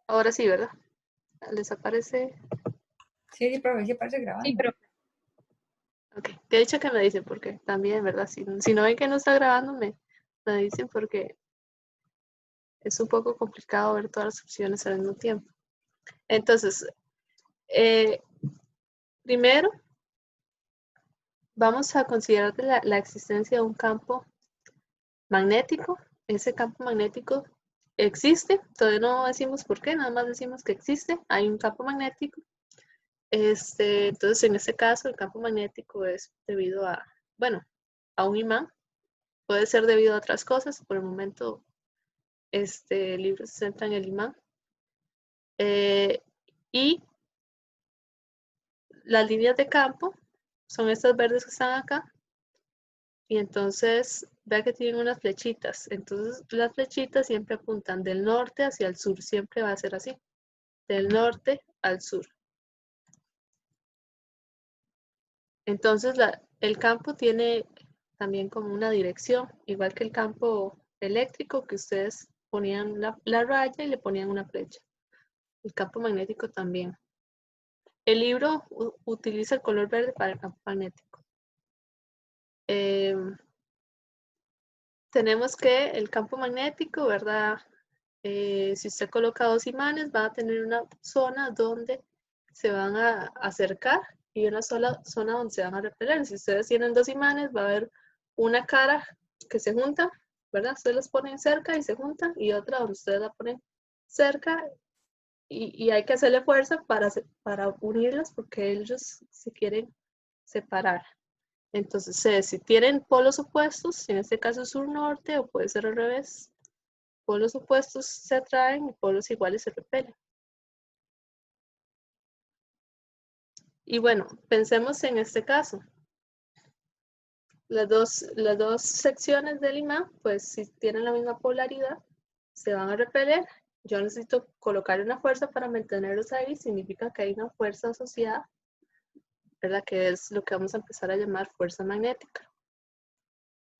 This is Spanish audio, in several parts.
Ahora sí, ¿verdad? ¿Les aparece? Sí, sí, profe, sí parece Sí, grabando. pero Ok. De hecho que me dicen porque también, ¿verdad? Si no ven que no está grabando, me dicen porque es un poco complicado ver todas las opciones al mismo tiempo. Entonces, eh, primero vamos a considerar la existencia de un campo magnético. Ese campo magnético existe, todavía no decimos por qué, nada más decimos que existe, hay un campo magnético. Entonces, en este caso, el campo magnético es debido a, bueno, a un imán. Puede ser debido a otras cosas. Por el momento, el libro se centra en el imán. Y las líneas de campo son estas verdes que están acá. Y entonces, vea que tienen unas flechitas. Entonces, las flechitas siempre apuntan del norte hacia el sur. Siempre va a ser así. Del norte al sur. Entonces, el campo tiene también como una dirección, igual que el campo eléctrico, que ustedes ponían la raya y le ponían una flecha. El campo magnético también. El libro utiliza el color verde para el campo magnético. Tenemos que el campo magnético, ¿verdad? Si usted coloca dos imanes, va a tener una zona donde se van a acercar y una sola zona donde se van a repeler. Si ustedes tienen dos imanes, va a haber una cara que se junta, ¿verdad? Ustedes las ponen cerca y se juntan, y otra donde ustedes la ponen cerca, y hay que hacerle fuerza para unirlas porque ellos se quieren separar. Entonces, si tienen polos opuestos, en este caso sur-norte, o puede ser al revés, polos opuestos se atraen y polos iguales se repelen. Y bueno, pensemos en este caso. Las dos secciones del imán, pues si tienen la misma polaridad, se van a repeler. Yo necesito colocar una fuerza para mantenerlos ahí, significa que hay una fuerza asociada, ¿verdad? Que es lo que vamos a empezar a llamar fuerza magnética.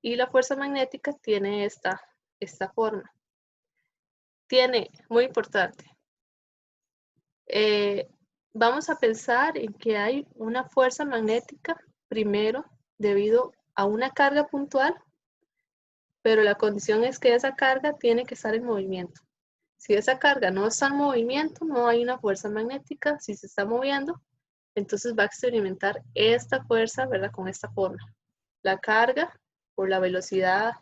Y la fuerza magnética tiene esta forma. Tiene, muy importante, vamos a pensar en que hay una fuerza magnética primero debido a una carga puntual, pero la condición es que esa carga tiene que estar en movimiento. Si esa carga no está en movimiento, no hay una fuerza magnética. Si se está moviendo, entonces va a experimentar esta fuerza, ¿verdad? Con esta forma. La carga por la velocidad,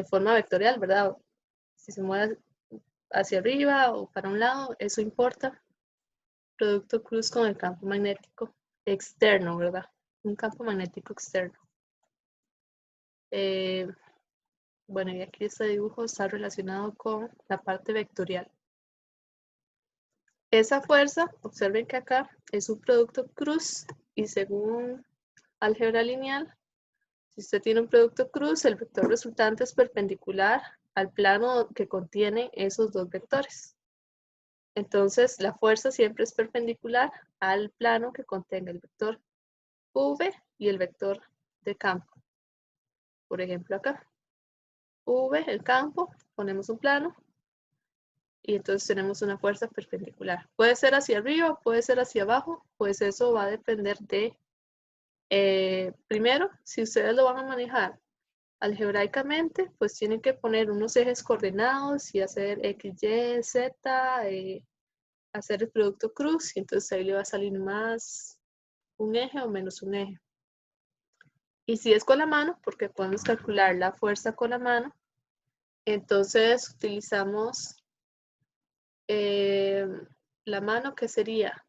forma vectorial, ¿verdad? Si se mueve hacia arriba o para un lado, eso importa. Producto cruz con el campo magnético externo, ¿verdad? Un campo magnético externo. Bueno, y aquí este dibujo está relacionado con la parte vectorial. Esa fuerza, observen que acá es un producto cruz, y según álgebra lineal, si usted tiene un producto cruz, el vector resultante es perpendicular al plano que contiene esos dos vectores. Entonces, la fuerza siempre es perpendicular al plano que contenga el vector V y el vector de campo. Por ejemplo, acá, V, el campo, ponemos un plano, y entonces tenemos una fuerza perpendicular. Puede ser hacia arriba, puede ser hacia abajo, pues eso va a depender de, primero, si ustedes lo van a manejar algebraicamente, pues tienen que poner unos ejes coordenados y hacer X, Y, Z, hacer el producto cruz, y entonces ahí le va a salir más un eje o menos un eje. Y si es con la mano, porque podemos calcular la fuerza con la mano, entonces utilizamos la mano, que sería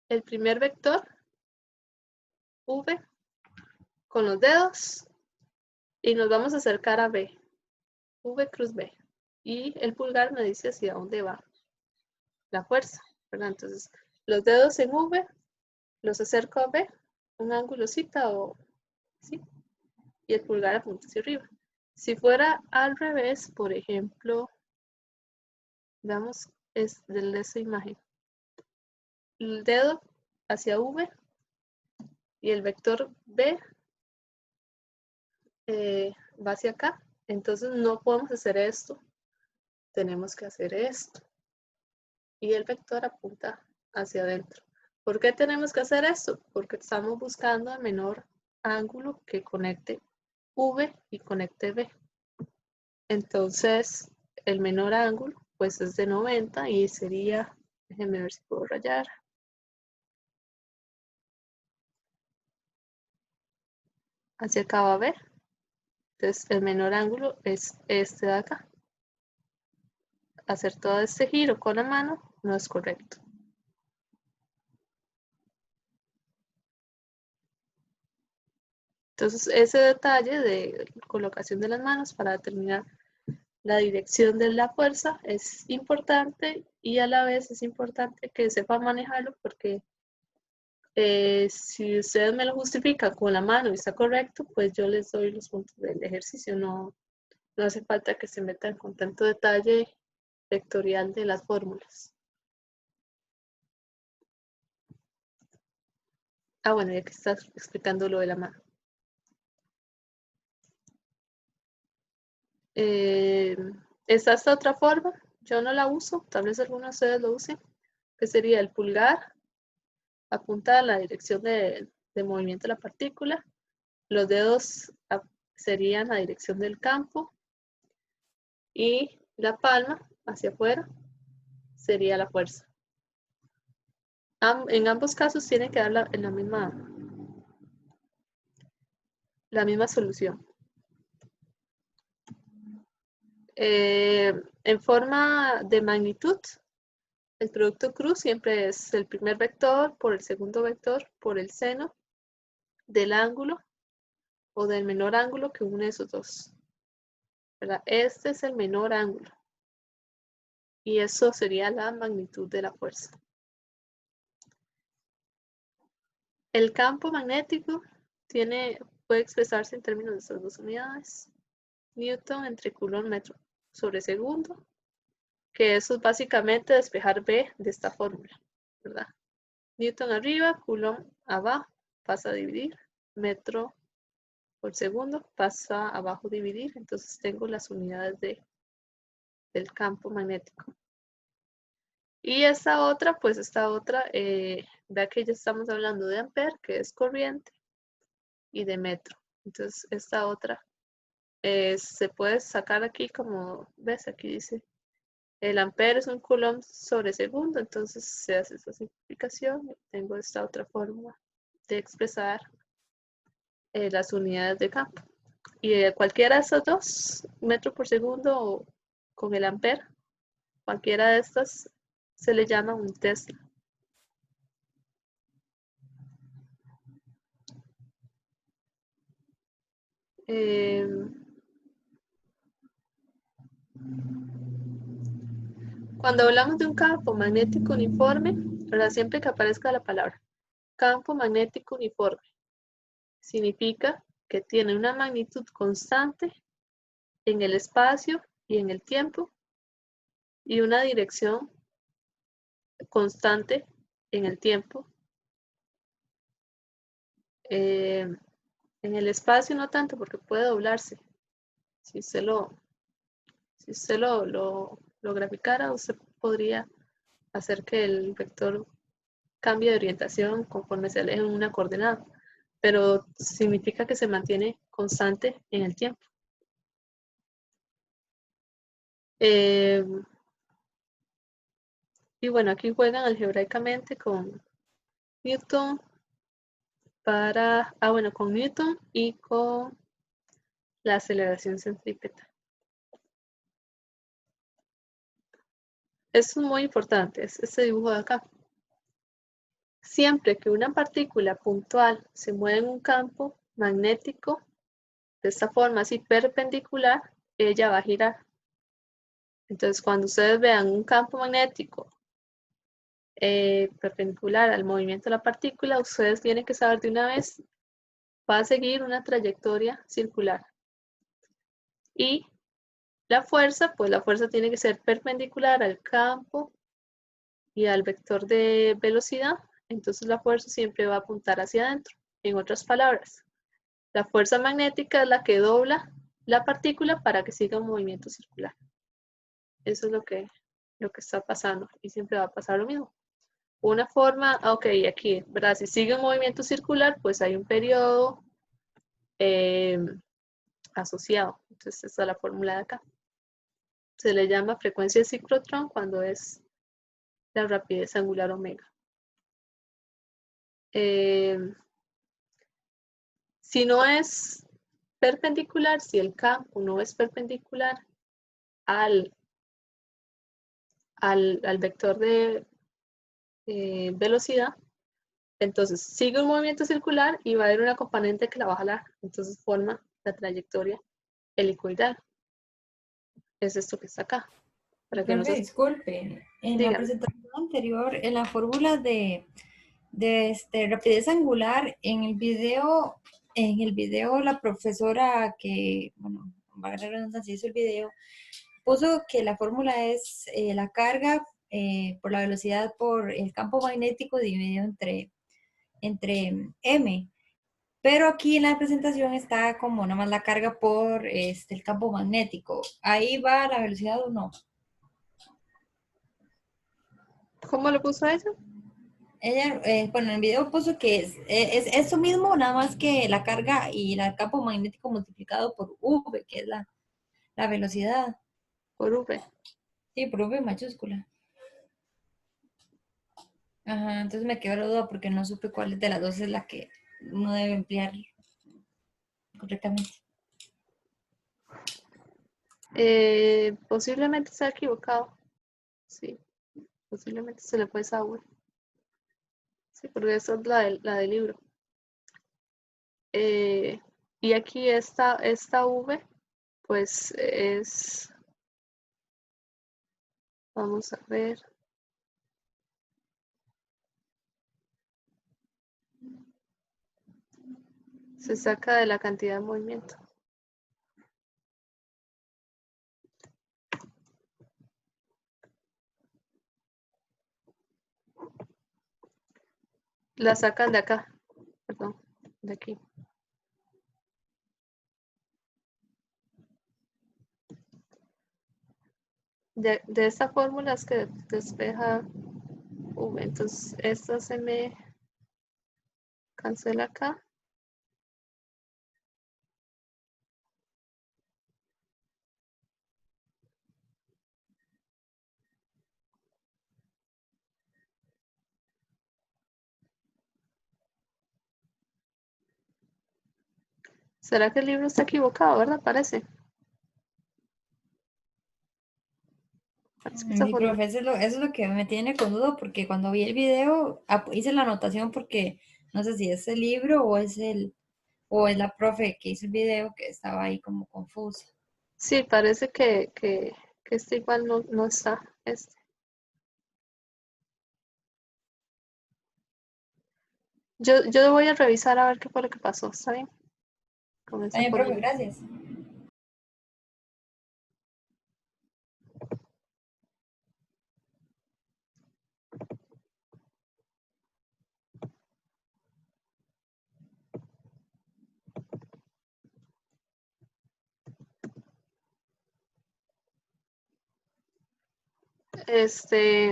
el primer vector, V, con los dedos, y nos vamos a acercar a B, V cruz B. Y el pulgar me dice hacia dónde va la fuerza, ¿verdad? Entonces, los dedos en V, los acerco a B, un ángulo cita o sí, y el pulgar apunta hacia arriba. Si fuera al revés, por ejemplo, veamos de esa imagen. El dedo hacia V y el vector B va hacia acá. Entonces no podemos hacer esto tenemos que hacer esto. Y el vector apunta hacia adentro. ¿Por qué tenemos que hacer esto? Porque estamos buscando el menor ángulo que conecte V y conecte B. Entonces, el menor ángulo, pues es de 90 y sería, déjenme ver si puedo rayar. Hacia acá va a ver. Entonces, el menor ángulo es este de acá. Hacer todo este giro con la mano no es correcto. Entonces, ese detalle de colocación de las manos para determinar la dirección de la fuerza es importante y a la vez es importante que sepa manejarlo porque si ustedes me lo justifican con la mano y está correcto, pues yo les doy los puntos del ejercicio. No hace falta que se metan con tanto detalle vectorial de las fórmulas. Ah, bueno, ya que estás explicando lo de la mano. Está esta otra forma, yo no la uso, tal vez algunos de ustedes lo usen, que sería el pulgar, apunta a la dirección de movimiento de la partícula, los dedos serían la dirección del campo y la palma hacia afuera sería la fuerza. En ambos casos tiene que dar la misma solución. En forma de magnitud, el producto cruz siempre es el primer vector por el segundo vector por el seno del ángulo o del menor ángulo que une esos dos. ¿Verdad? Este es el menor ángulo. Y eso sería la magnitud de la fuerza. El campo magnético puede expresarse en términos de estas dos unidades. Newton entre Coulomb metro sobre segundo, que eso es básicamente despejar B de esta fórmula, ¿verdad? Newton arriba, Coulomb abajo, pasa a dividir, metro por segundo, pasa abajo a dividir, entonces tengo las unidades del campo magnético. Y esta otra, vea que ya estamos hablando de ampere, que es corriente, y de metro. Entonces, esta otra se puede sacar aquí como, ves, aquí dice, el ampere es un coulomb sobre segundo, entonces se hace esa simplificación. Tengo esta otra forma de expresar las unidades de campo. Y cualquiera de esas dos, metro por segundo o con el ampere, cualquiera de estas se le llama un Tesla. Cuando hablamos de un campo magnético uniforme, ¿verdad? Siempre que aparezca la palabra campo magnético uniforme, significa que tiene una magnitud constante en el espacio y en el tiempo y una dirección constante en el tiempo. En el espacio no tanto porque puede doblarse. Si usted lo graficara, usted podría hacer que el vector cambie de orientación conforme se aleje en una coordenada, pero significa que se mantiene constante en el tiempo. Y bueno, aquí juegan algebraicamente con Newton con Newton y con la aceleración centrípeta. Esto es muy importante, es este dibujo de acá. Siempre que una partícula puntual se mueve en un campo magnético, de esta forma así perpendicular, ella va a girar. Entonces, cuando ustedes vean un campo magnético perpendicular al movimiento de la partícula, ustedes tienen que saber de una vez, va a seguir una trayectoria circular. Y la fuerza, pues la fuerza tiene que ser perpendicular al campo y al vector de velocidad, entonces la fuerza siempre va a apuntar hacia adentro. En otras palabras, la fuerza magnética es la que dobla la partícula para que siga un movimiento circular. Eso es lo que está pasando y siempre va a pasar lo mismo. Una forma, ok, aquí, ¿verdad? Si sigue un movimiento circular, pues hay un periodo asociado. Entonces, esta es la fórmula de acá. Se le llama frecuencia de ciclotrón cuando es la rapidez angular omega. Si no es perpendicular, si el campo no es perpendicular al vector de velocidad, entonces sigue un movimiento circular y va a haber una componente que la va a jalar. Entonces forma la trayectoria helicoidal. Es esto que está acá. Para que no Profe, se... disculpe, en la Dígame. presentación anterior, en la fórmula de rapidez angular, en el video la profesora que, bueno, va a la redundancia, hizo el video, puso que la fórmula es la carga por la velocidad por el campo magnético dividido entre M. Pero aquí en la presentación está como nada más la carga por el campo magnético. ¿Ahí va la velocidad o no? ¿Cómo lo puso eso? Ella, bueno, en el video puso que es eso mismo, nada más que la carga y el campo magnético multiplicado por V, que es la velocidad. Por V. Sí, por V mayúscula. Ajá, entonces me quedó la duda porque no supe cuál de las dos es la que uno debe emplear correctamente. Posiblemente se ha equivocado. Sí, posiblemente se le fue esa V. Sí, porque esa es la del libro. Y aquí esta V, pues es, vamos a ver, se saca de la cantidad de movimiento. La sacan de acá, perdón, de aquí. De esta fórmula es que despeja V. Entonces, esta se me cancela acá. ¿Será que el libro está equivocado, verdad? Parece. Parece que esa Mi fórmula. profe, eso es lo que me tiene con duda porque cuando vi el video hice la anotación porque no sé si es el libro o es la profe que hizo el video que estaba ahí como confusa. Sí, parece que este igual no está. Yo voy a revisar a ver qué fue lo que pasó, ¿está bien? Con Está esa bien, profe, fórmula. gracias.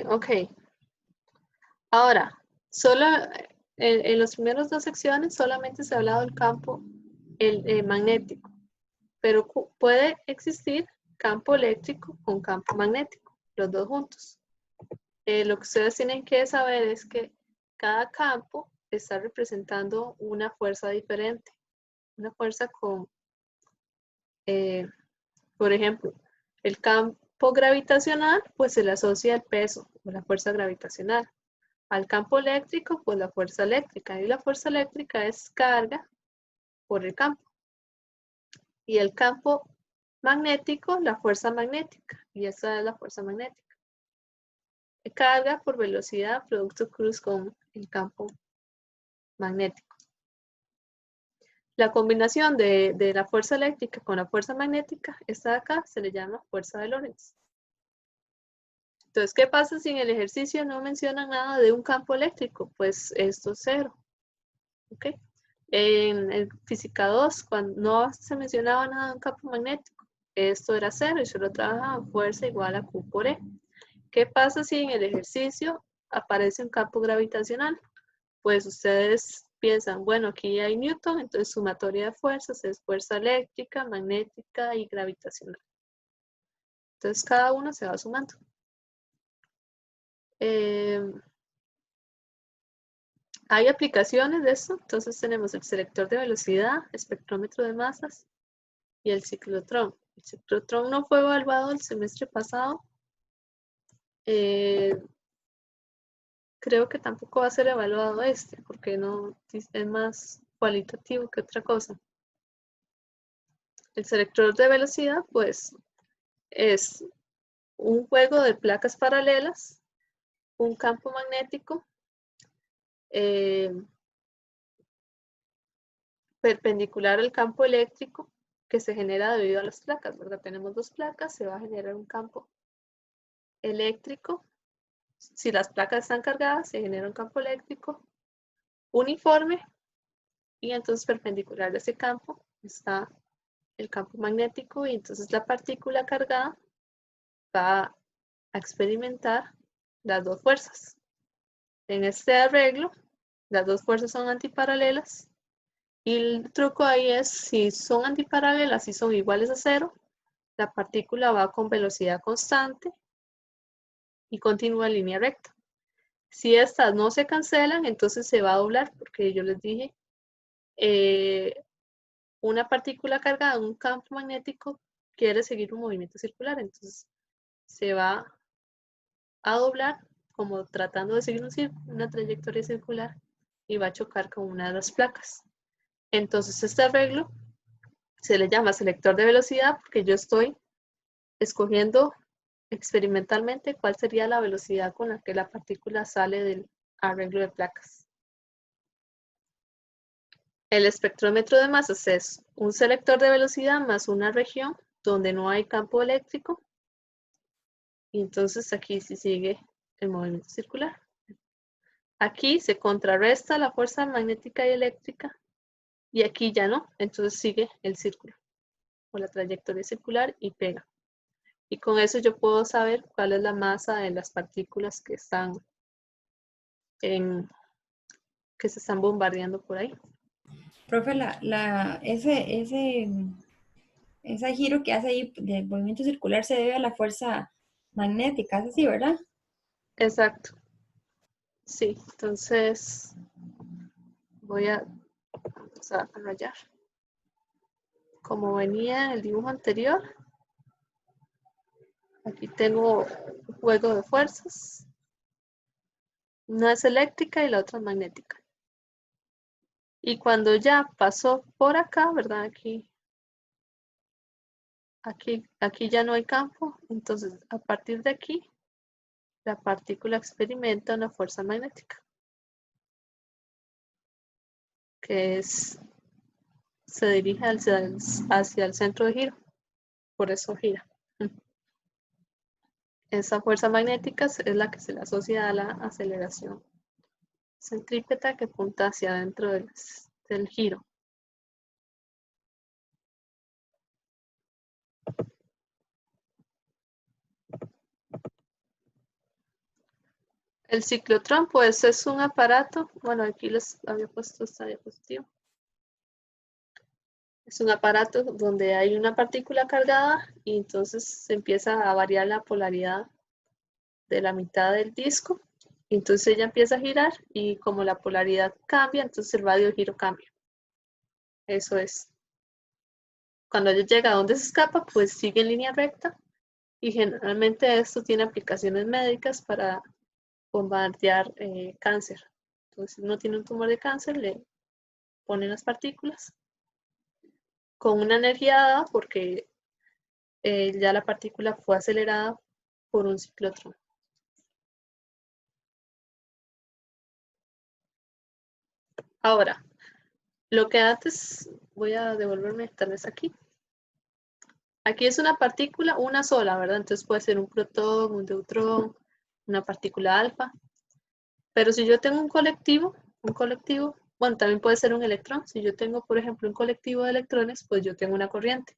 Ok. Ahora, solo en las primeras dos secciones solamente se ha hablado del campo magnético, pero puede existir campo eléctrico con campo magnético, los dos juntos. Lo que ustedes tienen que saber es que cada campo está representando una fuerza diferente, una fuerza con, eh, por ejemplo, el campo gravitacional, pues se le asocia el peso o la fuerza gravitacional. Al campo eléctrico, pues la fuerza eléctrica. Y la fuerza eléctrica es carga por el campo. Y el campo magnético, la fuerza magnética. Y esa es la fuerza magnética. Carga por velocidad, producto cruz con el campo magnético. La combinación de la fuerza eléctrica con la fuerza magnética, esta de acá, se le llama fuerza de Lorentz. Entonces, ¿qué pasa si en el ejercicio no mencionan nada de un campo eléctrico? Pues esto es cero. ¿Ok? En física 2, cuando no se mencionaba nada de un campo magnético, esto era 0 y solo trabajaba fuerza igual a Q por E. ¿Qué pasa si en el ejercicio aparece un campo gravitacional? Pues ustedes piensan, bueno, aquí hay Newton, entonces sumatoria de fuerzas es fuerza eléctrica, magnética y gravitacional. Entonces cada uno se va sumando. Hay aplicaciones de esto, entonces tenemos el selector de velocidad, espectrómetro de masas y el ciclotrón. El ciclotrón no fue evaluado el semestre pasado. Creo que tampoco va a ser evaluado este, porque no es más cualitativo que otra cosa. El selector de velocidad, pues, es un juego de placas paralelas, un campo magnético perpendicular al campo eléctrico que se genera debido a las placas, ¿verdad? Tenemos dos placas, se va a generar un campo eléctrico. Si las placas están cargadas, se genera un campo eléctrico uniforme y entonces perpendicular a ese campo está el campo magnético y entonces la partícula cargada va a experimentar las dos fuerzas. En este arreglo, las dos fuerzas son antiparalelas y el truco ahí es si son antiparalelas y son iguales a 0, la partícula va con velocidad constante y continúa en línea recta. Si estas no se cancelan, entonces se va a doblar, porque yo les dije, una partícula cargada en un campo magnético quiere seguir un movimiento circular, entonces se va a doblar como tratando de seguir una trayectoria circular y va a chocar con una de las placas. Entonces este arreglo se le llama selector de velocidad porque yo estoy escogiendo experimentalmente cuál sería la velocidad con la que la partícula sale del arreglo de placas. El espectrómetro de masas es un selector de velocidad más una región donde no hay campo eléctrico. Y entonces aquí sí sigue el movimiento circular. Aquí se contrarresta la fuerza magnética y eléctrica y aquí ya no, entonces sigue el círculo o la trayectoria circular y pega. Y con eso yo puedo saber cuál es la masa de las partículas que están que se están bombardeando por ahí. Profe, ese giro que hace ahí del movimiento circular se debe a la fuerza magnética, es así, ¿verdad? Exacto. Sí, entonces voy a rayar. Como venía en el dibujo anterior, aquí tengo un juego de fuerzas. Una es eléctrica y la otra es magnética. Y cuando ya pasó por acá, ¿verdad? Aquí ya no hay campo. Entonces, a partir de aquí, la partícula experimenta una fuerza magnética. Que se dirige hacia el centro de giro. Por eso gira. Esa fuerza magnética es la que se le asocia a la aceleración centrípeta que apunta hacia adentro del giro. El ciclotrón, pues, es un aparato. Bueno, aquí les había puesto esta diapositiva. Es un aparato donde hay una partícula cargada y entonces se empieza a variar la polaridad de la mitad del disco. Entonces ella empieza a girar y como la polaridad cambia, entonces el radio de giro cambia. Eso es. Cuando ella llega a donde se escapa, pues sigue en línea recta y generalmente esto tiene aplicaciones médicas para bombardear cáncer. Entonces, si uno tiene un tumor de cáncer, le ponen las partículas con una energía dada porque ya la partícula fue acelerada por un ciclotrón. Ahora, lo que antes, voy a devolverme tal vez aquí. Aquí es una partícula, una sola, ¿verdad? Entonces puede ser un protón, un neutrón, una partícula alfa. Pero si yo tengo un colectivo, bueno, también puede ser un electrón. Si yo tengo, por ejemplo, un colectivo de electrones, pues yo tengo una corriente.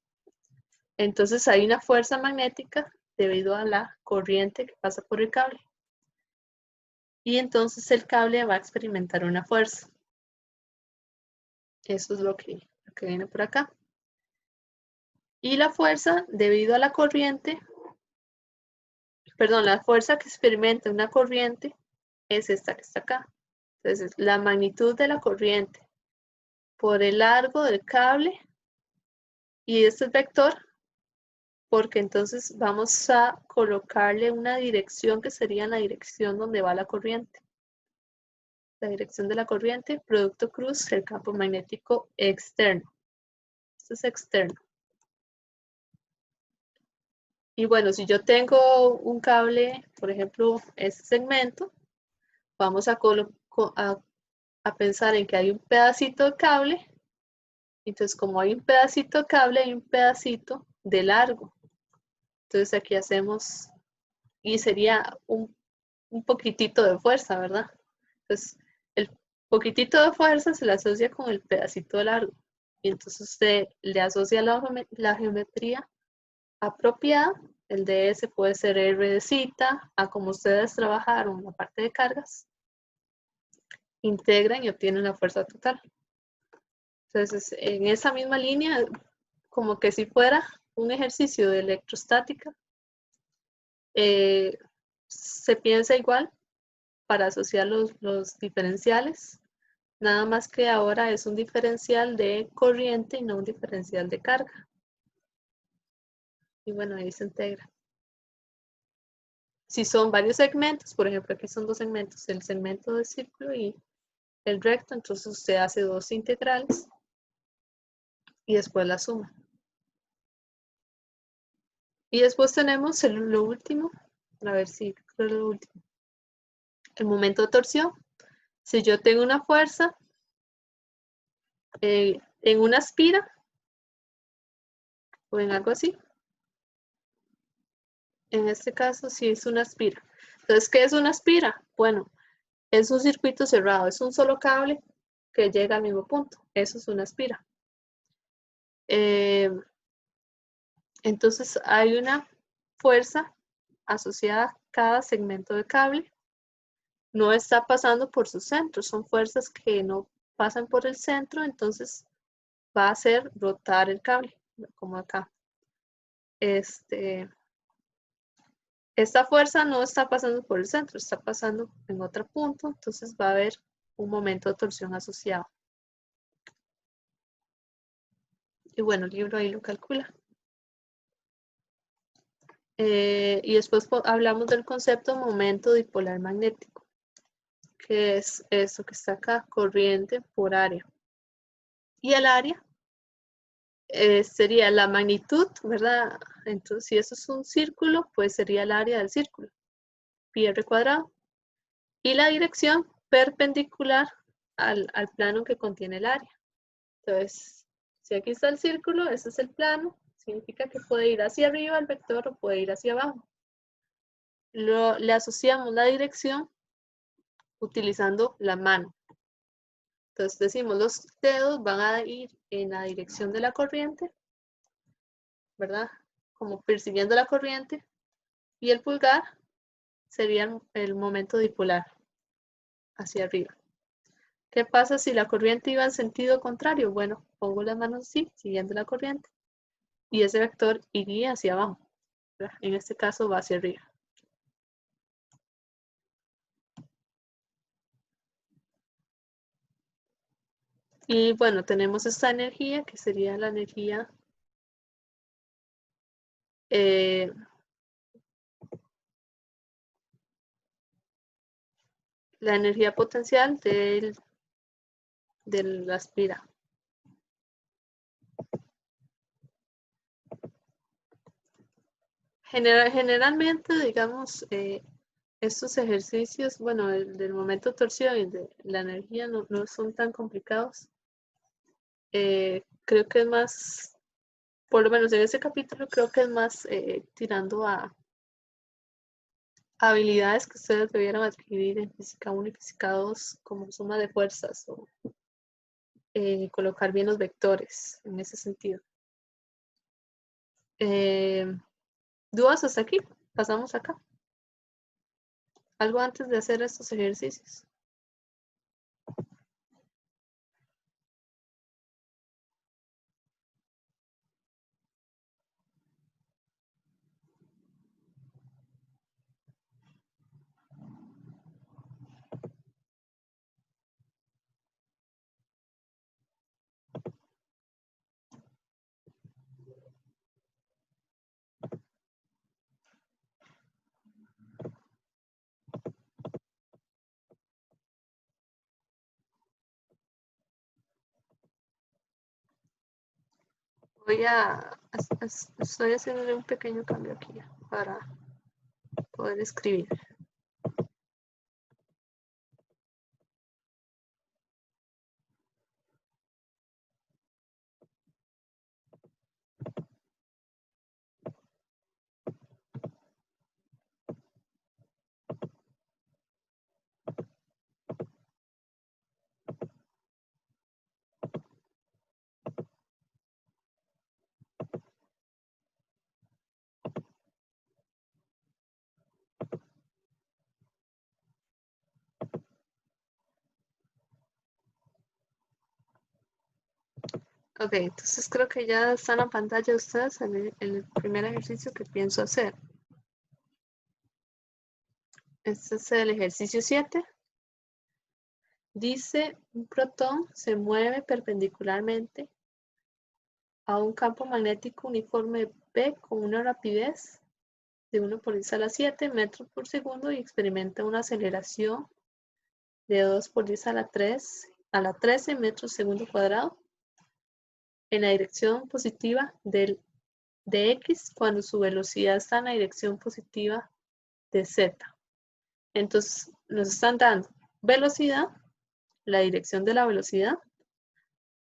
Entonces hay una fuerza magnética debido a la corriente que pasa por el cable. Y entonces el cable va a experimentar una fuerza. Eso es lo que viene por acá. Y la fuerza, debido a la corriente, perdón, la fuerza que experimenta una corriente es esta que está acá. Entonces, la magnitud de la corriente por el largo del cable, y este es vector, porque entonces vamos a colocarle una dirección que sería la dirección donde va la corriente. La dirección de la corriente, producto cruz, el campo magnético externo. Esto es externo. Y bueno, si yo tengo un cable, por ejemplo, este segmento, vamos a pensar en que hay un pedacito de cable. Entonces, como hay un pedacito de cable, hay un pedacito de largo. Entonces, aquí hacemos, y sería un poquitito de fuerza, ¿verdad? Entonces, el poquitito de fuerza se le asocia con el pedacito de largo. Y entonces usted le asocia la geometría apropiada. El DS puede ser R de cita, a como ustedes trabajaron la parte de cargas, integran y obtienen la fuerza total. Entonces, en esa misma línea, como que si fuera un ejercicio de electrostática, se piensa igual para asociar los diferenciales, nada más que ahora es un diferencial de corriente y no un diferencial de carga. Y bueno, ahí se integra. Si son varios segmentos, por ejemplo, aquí son dos segmentos, el segmento de círculo y el recto, entonces usted hace dos integrales y después la suma. Y después tenemos lo último, a ver si creo lo último. El momento de torsión. Si yo tengo una fuerza en una espira o en algo así, en este caso sí es una espira. Entonces, ¿qué es una espira? Bueno, es un circuito cerrado, es un solo cable que llega al mismo punto. Eso es una espira. Entonces, hay una fuerza asociada a cada segmento de cable. No está pasando por su centro, son fuerzas que no pasan por el centro, entonces va a hacer rotar el cable, como acá. Esta fuerza no está pasando por el centro, está pasando en otro punto, entonces va a haber un momento de torsión asociado. Y bueno, el libro ahí lo calcula. Y después hablamos del concepto momento dipolar magnético, que es esto que está acá, corriente por área. Y el área sería la magnitud, ¿verdad? Entonces, si eso es un círculo, pues sería el área del círculo, pi r cuadrado. Y la dirección perpendicular al plano que contiene el área. Entonces, si aquí está el círculo, ese es el plano, significa que puede ir hacia arriba el vector o puede ir hacia abajo. Le asociamos la dirección utilizando la mano. Entonces decimos, los dedos van a ir en la dirección de la corriente, ¿verdad? Como persiguiendo la corriente. Y el pulgar sería el momento dipolar, hacia arriba. ¿Qué pasa si la corriente iba en sentido contrario? Bueno, pongo las manos así, siguiendo la corriente. Y ese vector iría hacia abajo, ¿verdad? En este caso va hacia arriba. Y bueno, tenemos esta energía que sería la energía potencial de la espira. Generalmente, digamos, estos ejercicios, bueno, del momento de torsión y de la energía no son tan complicados. Creo que es más, por lo menos en este capítulo, creo que es más tirando a habilidades que ustedes debieran adquirir en física 1 y física 2, como suma de fuerzas o colocar bien los vectores en ese sentido. ¿Dudas hasta aquí? Pasamos acá. Algo antes de hacer estos ejercicios. Estoy haciéndole un pequeño cambio aquí para poder escribir. Ok, entonces creo que ya está en la pantalla de ustedes el primer ejercicio que pienso hacer. Este es el ejercicio 7. Dice, un protón se mueve perpendicularmente a un campo magnético uniforme P con una rapidez de 1 por 10 a la 7 metros por segundo y experimenta una aceleración de 2 por 10 a la 13 metros segundo cuadrado en la dirección positiva de X cuando su velocidad está en la dirección positiva de Z. Entonces nos están dando velocidad, la dirección de la velocidad,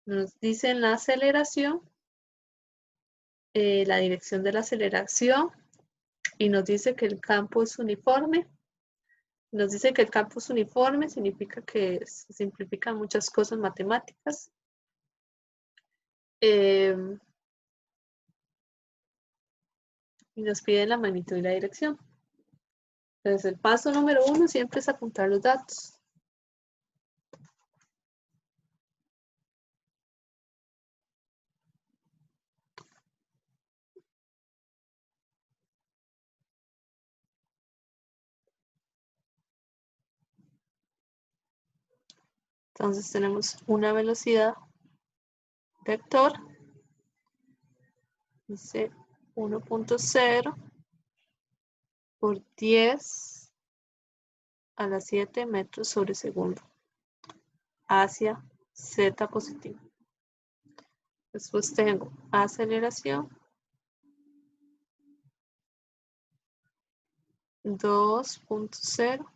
nos dicen la aceleración, la dirección de la aceleración, y nos dice que el campo es uniforme. Nos dice que el campo es uniforme, significa que se simplifican muchas cosas matemáticas. Y nos piden la magnitud y la dirección. Entonces el paso número 1 siempre es apuntar los datos. Entonces tenemos una velocidad vector, dice 1.0 por 10 a la 7 metros sobre segundo hacia Z positivo. Después tengo aceleración 2.0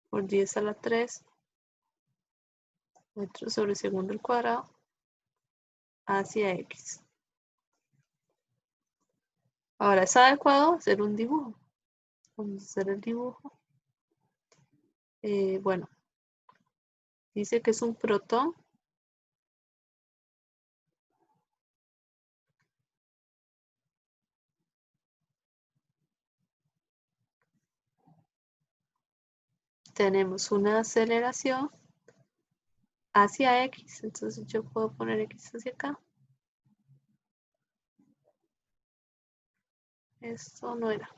por 10 a la 3 metros sobre segundo al cuadrado hacia X. Ahora es adecuado hacer un dibujo. Vamos a hacer el dibujo. Bueno, dice que es un protón. Tenemos una aceleración hacia X, entonces yo puedo poner X hacia acá. Esto no era.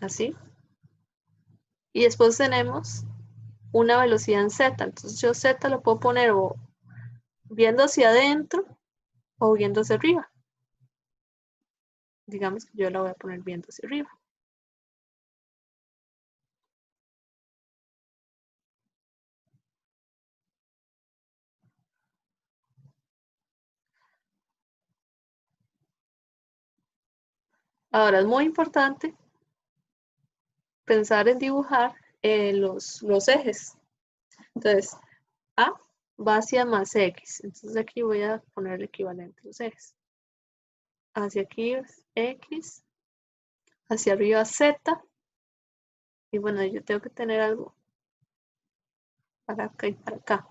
Así. Y después tenemos una velocidad en Z, entonces yo Z lo puedo poner o viendo hacia adentro o viendo hacia arriba. Digamos que yo la voy a poner viendo hacia arriba. Ahora es muy importante pensar en dibujar los ejes. Entonces, A va hacia más X. Entonces aquí voy a poner el equivalente a los ejes. Hacia aquí es X, hacia arriba Z. Y bueno, yo tengo que tener algo para acá y para acá.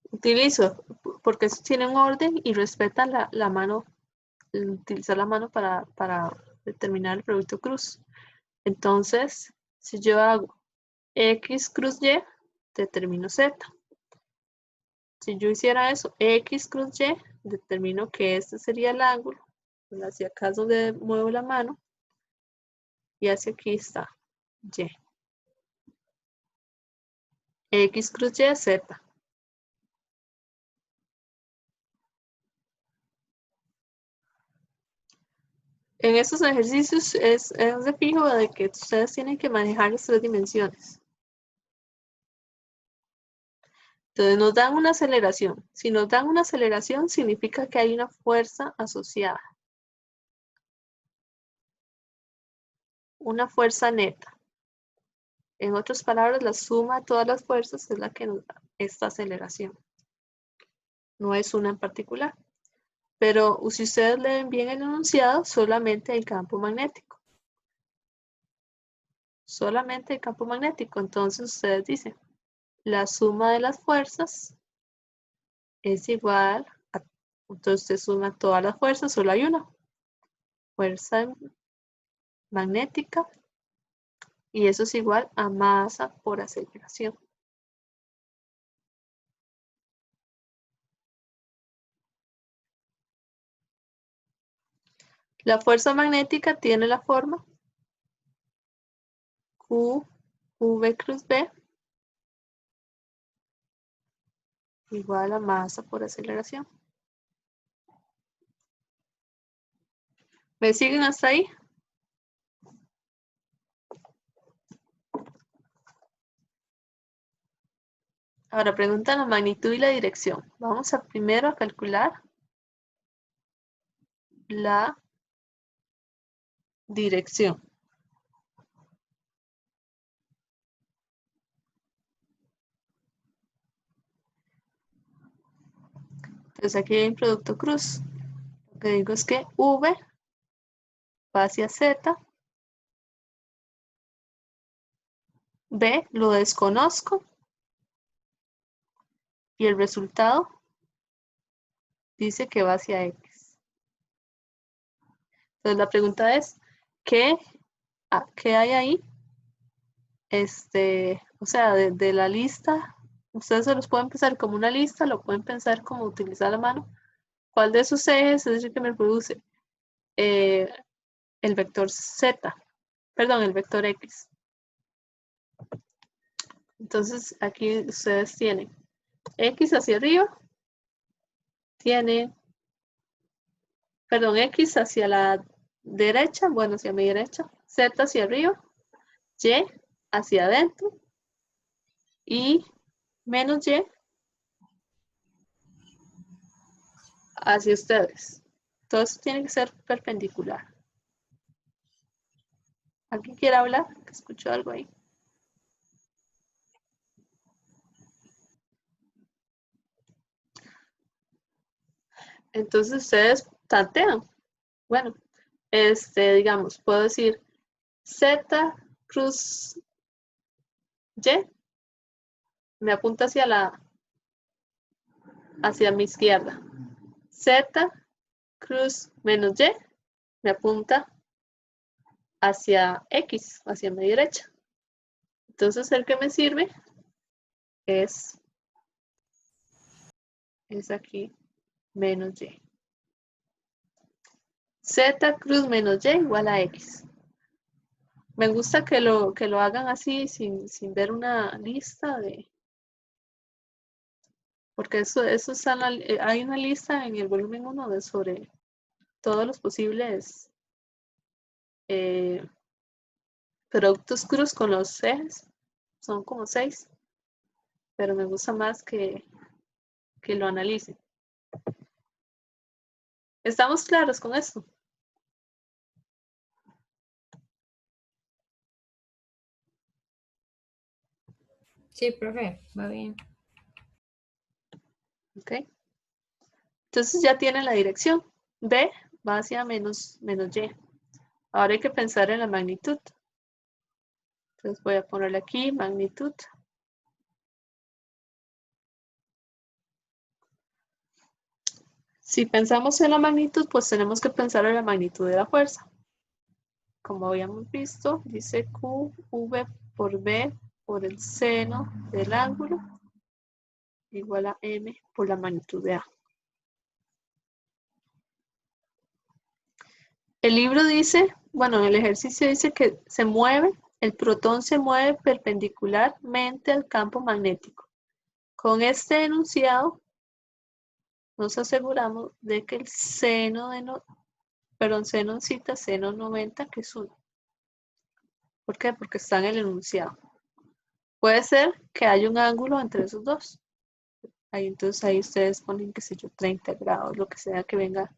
Utilizo, porque eso tiene un orden y respetan la mano, utilizar la mano para determinar el producto cruz. Entonces, si yo hago X cruz Y, determino Z. Si yo hiciera eso, X cruz Y, determino que este sería el ángulo. Hacia acá es donde muevo la mano. Y hacia aquí está Y. X cruz Y, Z. En estos ejercicios es de fijo de que ustedes tienen que manejar las 3 dimensiones. Entonces nos dan una aceleración. Si nos dan una aceleración, significa que hay una fuerza asociada. Una fuerza neta. En otras palabras, la suma de todas las fuerzas es la que nos da esta aceleración. No es una en particular. Pero si ustedes leen bien el enunciado, solamente hay campo magnético. Solamente el campo magnético. Entonces ustedes dicen, la suma de las fuerzas es igual a, entonces usted suma todas las fuerzas, solo hay una. Fuerza magnética. Y eso es igual a masa por aceleración. La fuerza magnética tiene la forma Q, V cruz B igual a masa por aceleración. ¿Me siguen hasta ahí? Ahora preguntan la magnitud y la dirección. Vamos a primero a calcular la dirección. Entonces aquí hay un producto cruz. Lo que digo es que V va hacia Z. B lo desconozco. Y el resultado dice que va hacia X. Entonces la pregunta es, ¿qué hay ahí? O sea, de la lista, ustedes se los pueden pensar como una lista, lo pueden pensar como utilizar la mano. ¿Cuál de esos ejes es el que me produce el vector Z? Perdón, el vector X. Entonces aquí ustedes tienen X hacia arriba, tiene, perdón, X hacia la derecha, bueno, hacia mi derecha, Z hacia arriba, Y hacia adentro y menos Y hacia ustedes. Todo eso tiene que ser perpendicular. ¿Alguien quiere hablar? Que escucho algo ahí. Entonces ustedes tantean. Bueno, digamos, puedo decir Z cruz Y me apunta hacia mi izquierda. Z cruz menos Y me apunta hacia X, hacia mi derecha. Entonces el que me sirve es aquí menos Y. Z cruz menos Y igual a X. Me gusta que lo hagan así sin ver una lista de... Porque eso está hay una lista en el volumen 1 sobre todos los posibles productos cruz con los ejes. Son como 6. Pero me gusta más que lo analicen. ¿Estamos claros con esto? Sí, profe, va bien. ¿Ok? Entonces ya tienen la dirección. B va hacia menos Y. Ahora hay que pensar en la magnitud. Entonces voy a ponerle aquí magnitud. Si pensamos en la magnitud, pues tenemos que pensar en la magnitud de la fuerza. Como habíamos visto, dice QV por B por el seno del ángulo igual a M por la magnitud de A. El libro dice, bueno, el ejercicio dice que el protón se mueve perpendicularmente al campo magnético. Con este enunciado nos aseguramos de que el seno seno 90, que es 1. ¿Por qué? Porque está en el enunciado. Puede ser que haya un ángulo entre esos dos. Entonces ahí ustedes ponen, qué sé yo, 30 grados, lo que sea que venga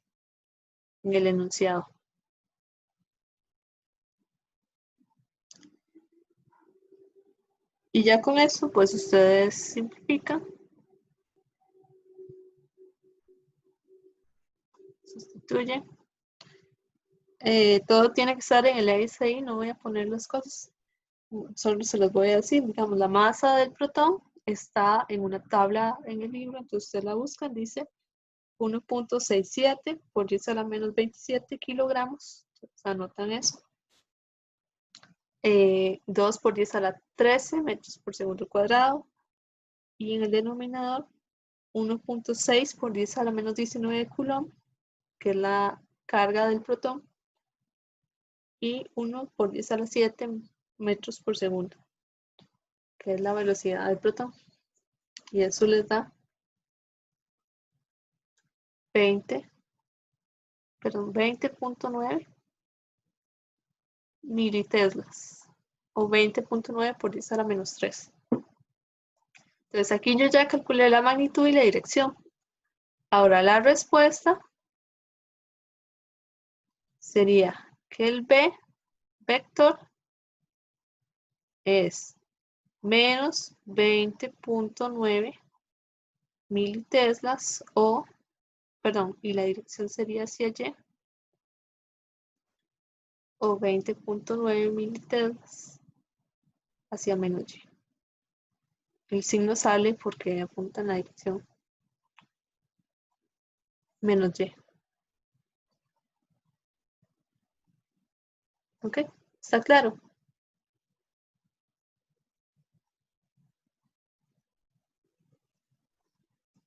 en el enunciado. Y ya con eso, pues ustedes simplifican. Sustituyen. Todo tiene que estar en el ASI, no voy a poner las cosas. Solo se los voy a decir. Digamos, la masa del protón está en una tabla en el libro, entonces ustedes la buscan, dice 1.67 por 10 a la menos 27 kilogramos. Entonces, anotan eso. 2 por 10 a la 13 metros por segundo cuadrado. Y en el denominador, 1.6 por 10 a la menos 19 coulomb, que es la carga del protón. Y 1 por 10 a la 7 metros por segundo, que es la velocidad del protón. Y eso les da 20.9 militeslas, o 20.9 por 10 a la menos 3. Entonces aquí yo ya calculé la magnitud y la dirección. Ahora la respuesta sería que el B vector es menos 20.9 militeslas y la dirección sería hacia Y, o 20.9 militeslas hacia menos Y. El signo sale porque apunta en la dirección menos Y. ¿Ok? ¿Está claro?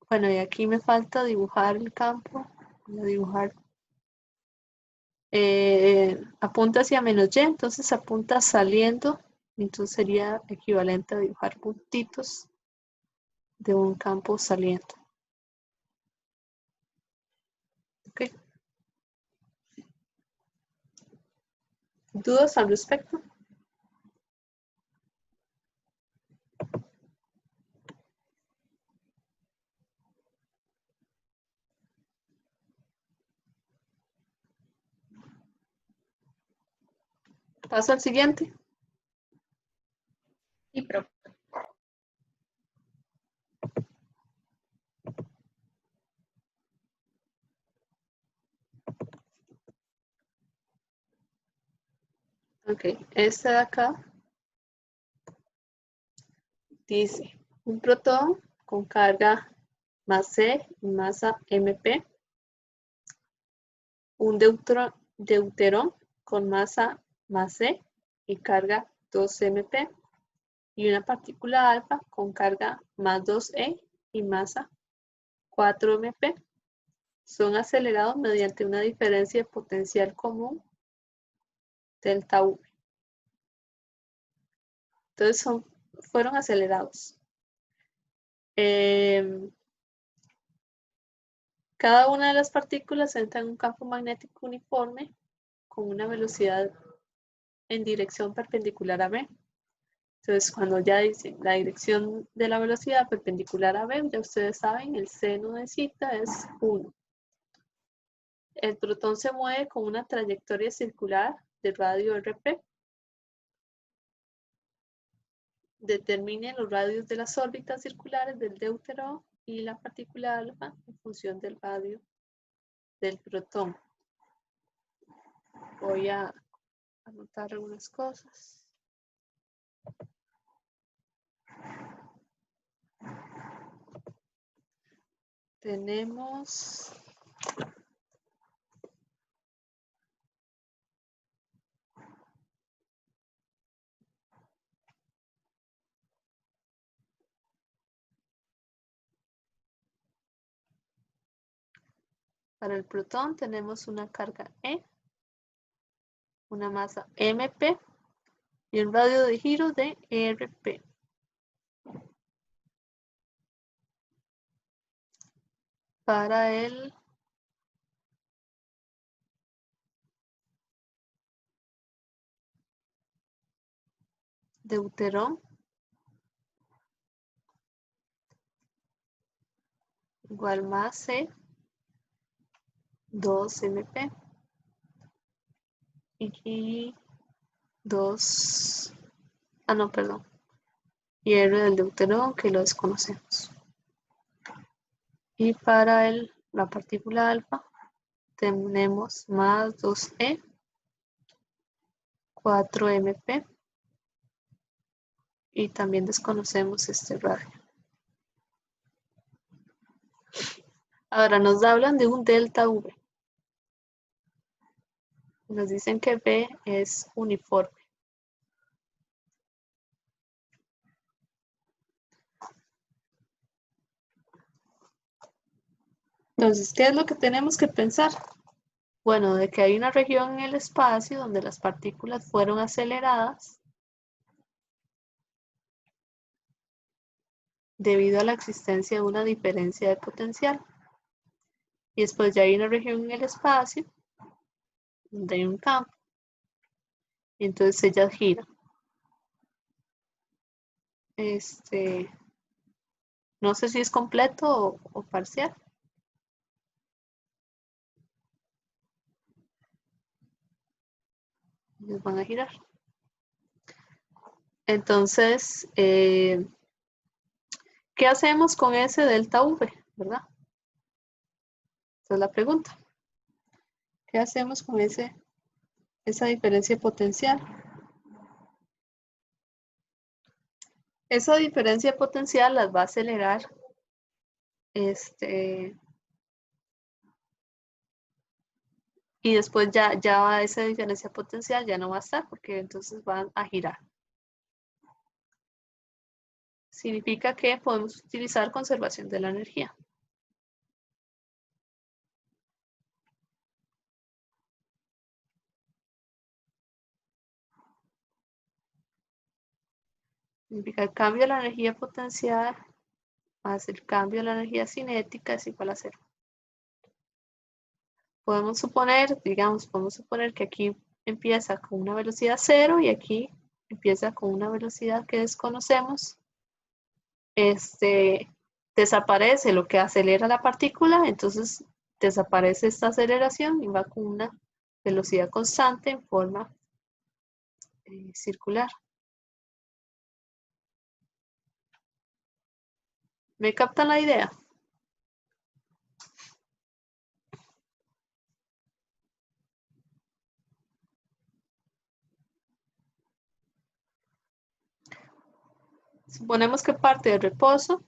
Bueno, y aquí me falta dibujar el campo. Voy a dibujar. Apunta hacia menos Y, entonces apunta saliendo. Entonces sería equivalente a dibujar puntitos de un campo saliendo. ¿Ok? ¿Dudas al respecto? Paso al siguiente. Sí, pero Ok, este de acá dice un protón con carga más C y masa MP, un deuterón con masa más C y carga 2MP, y una partícula alfa con carga más 2E y masa 4MP. Son acelerados mediante una diferencia de potencial común delta V. Entonces fueron acelerados. Cada una de las partículas entra en un campo magnético uniforme con una velocidad en dirección perpendicular a B. Entonces, cuando ya dicen la dirección de la velocidad perpendicular a B, ya ustedes saben, el seno de cita es 1. El protón se mueve con una trayectoria circular de radio RP. Determine los radios de las órbitas circulares del deuterón y la partícula alfa en función del radio del protón. Voy a anotar algunas cosas. Tenemos para el protón tenemos una carga E, una masa MP y un radio de giro de RP. Para el deuterón igual más C 2MP y 2, no, perdón, y R del deuterón que lo desconocemos. Y para la partícula alfa tenemos más 2E 4MP y también desconocemos este radio. Ahora nos hablan de un delta V. Nos dicen que B es uniforme. Entonces, ¿qué es lo que tenemos que pensar? Bueno, de que hay una región en el espacio donde las partículas fueron aceleradas debido a la existencia de una diferencia de potencial. Y después ya hay una región en el espacio donde hay un campo. Y entonces ellas giran. No sé si es completo o parcial. Ellos van a girar. Entonces, ¿qué hacemos con ese delta V? ¿Verdad? Esa es la pregunta. ¿Qué hacemos con esa diferencia potencial? Esa diferencia potencial las va a acelerar y después ya esa diferencia potencial ya no va a estar porque entonces van a girar. Significa que podemos utilizar conservación de la energía. Significa el cambio de la energía potencial más el cambio de la energía cinética es igual a 0. Podemos suponer que aquí empieza con una velocidad 0 y aquí empieza con una velocidad que desconocemos. Desaparece lo que acelera la partícula, entonces desaparece esta aceleración y va con una velocidad constante en forma circular. ¿Me captan la idea? Suponemos que parte del reposo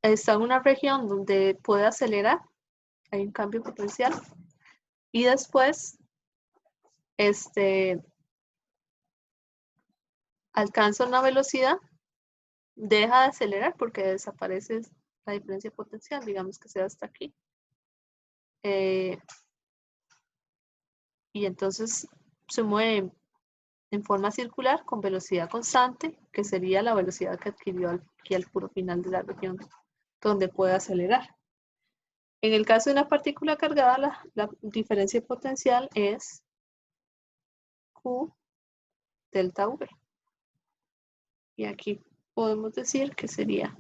está en una región donde puede acelerar, hay un cambio potencial, y después alcanza una velocidad, deja de acelerar porque desaparece la diferencia potencial, digamos que sea hasta aquí. Y entonces se mueve en forma circular con velocidad constante, que sería la velocidad que adquirió aquí al puro final de la región donde puede acelerar. En el caso de una partícula cargada, la diferencia potencial es Q delta V. Y aquí podemos decir que sería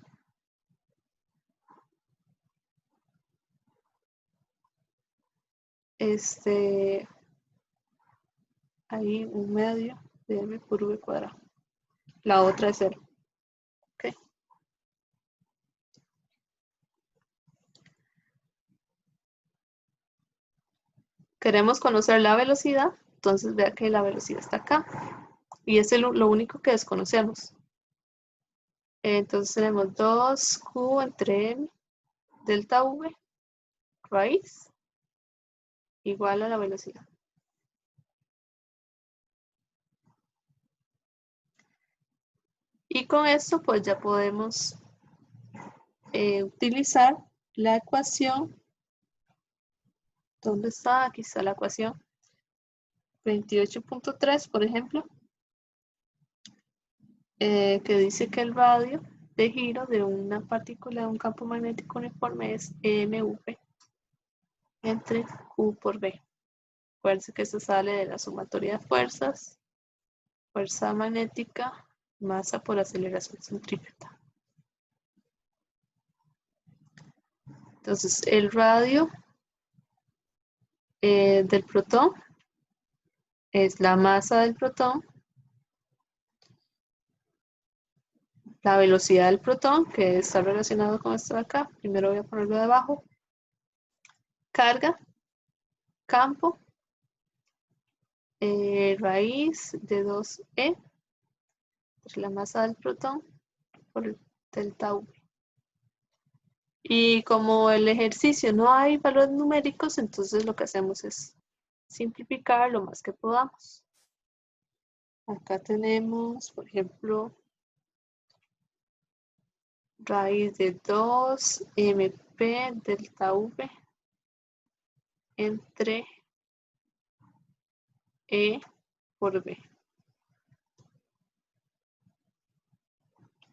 ahí un medio de m por v cuadrado. La otra es 0. ¿Okay? Queremos conocer la velocidad, Entonces vea que la velocidad está acá. Y es lo único que desconocemos. Entonces tenemos 2Q entre M delta V raíz igual a la velocidad. Y con esto pues ya podemos utilizar la ecuación. ¿Dónde está? Aquí está la ecuación. 28.3, por ejemplo, que dice que el radio de giro de una partícula de un campo magnético uniforme es mv entre Q por B. Acuérdense que esto sale de la sumatoria de fuerzas, fuerza magnética, masa por aceleración centrípeta. Entonces, el radio del protón es la masa del protón, la velocidad del protón, que está relacionado con esto de acá. Primero voy a ponerlo debajo. Carga, campo, raíz de 2e, es la masa del protón, por el delta V. Y como el ejercicio no hay valores numéricos, entonces lo que hacemos es simplificar lo más que podamos. Acá tenemos, por ejemplo, raíz de 2mp delta V entre E por B.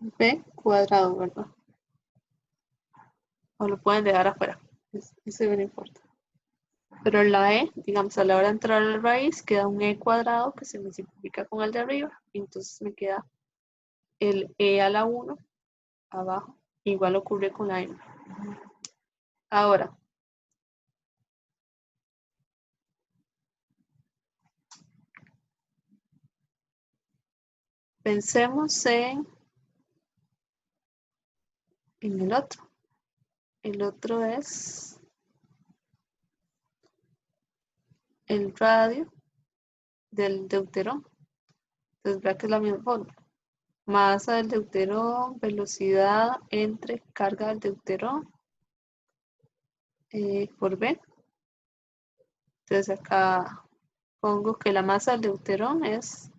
B cuadrado, ¿verdad? O lo pueden dejar afuera, eso no importa. Pero la E, digamos, a la hora de entrar a la raíz, queda un E cuadrado que se me simplifica con el de arriba. Y entonces me queda el E a la 1 abajo. Igual ocurre con la M. Ahora, pensemos en el otro. El otro es el radio del deuterón. Entonces, vea que es la misma fórmula. Masa del deuterón, velocidad entre carga del deuterón por B. Entonces acá pongo que la masa del deuterón es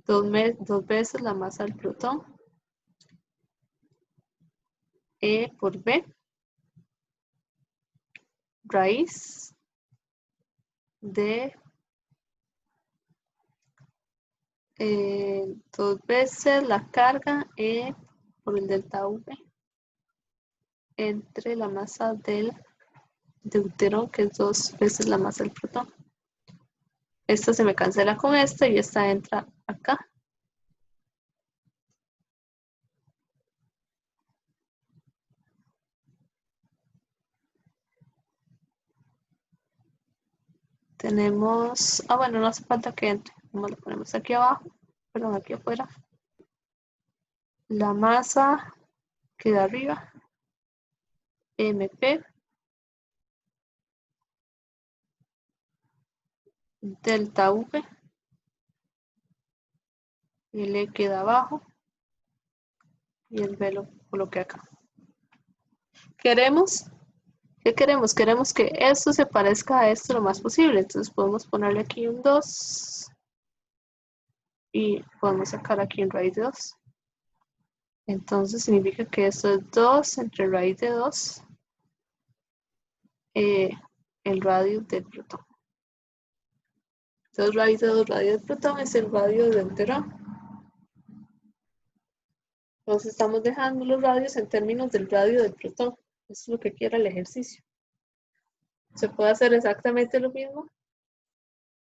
2 veces la masa del protón. E por B. Raíz de 2 veces la carga E por el delta V entre la masa del deuterón, que es 2 veces la masa del protón. Esta se me cancela con esta y esta entra acá. Tenemos, bueno, no hace falta que entre. Como lo ponemos aquí abajo, perdón, aquí afuera. La masa queda arriba. MP delta V. El E queda abajo. Y el B lo coloqué acá. ¿Qué queremos? Queremos que esto se parezca a esto lo más posible. Entonces podemos ponerle aquí un 2. Y podemos sacar aquí en raíz de 2. Entonces significa que esto es 2 entre raíz de 2. El radio del protón. Entonces raíz de 2 radio del protón es el radio del deuterón. Entonces estamos dejando los radios en términos del radio del protón. Eso es lo que quiere el ejercicio. Se puede hacer exactamente lo mismo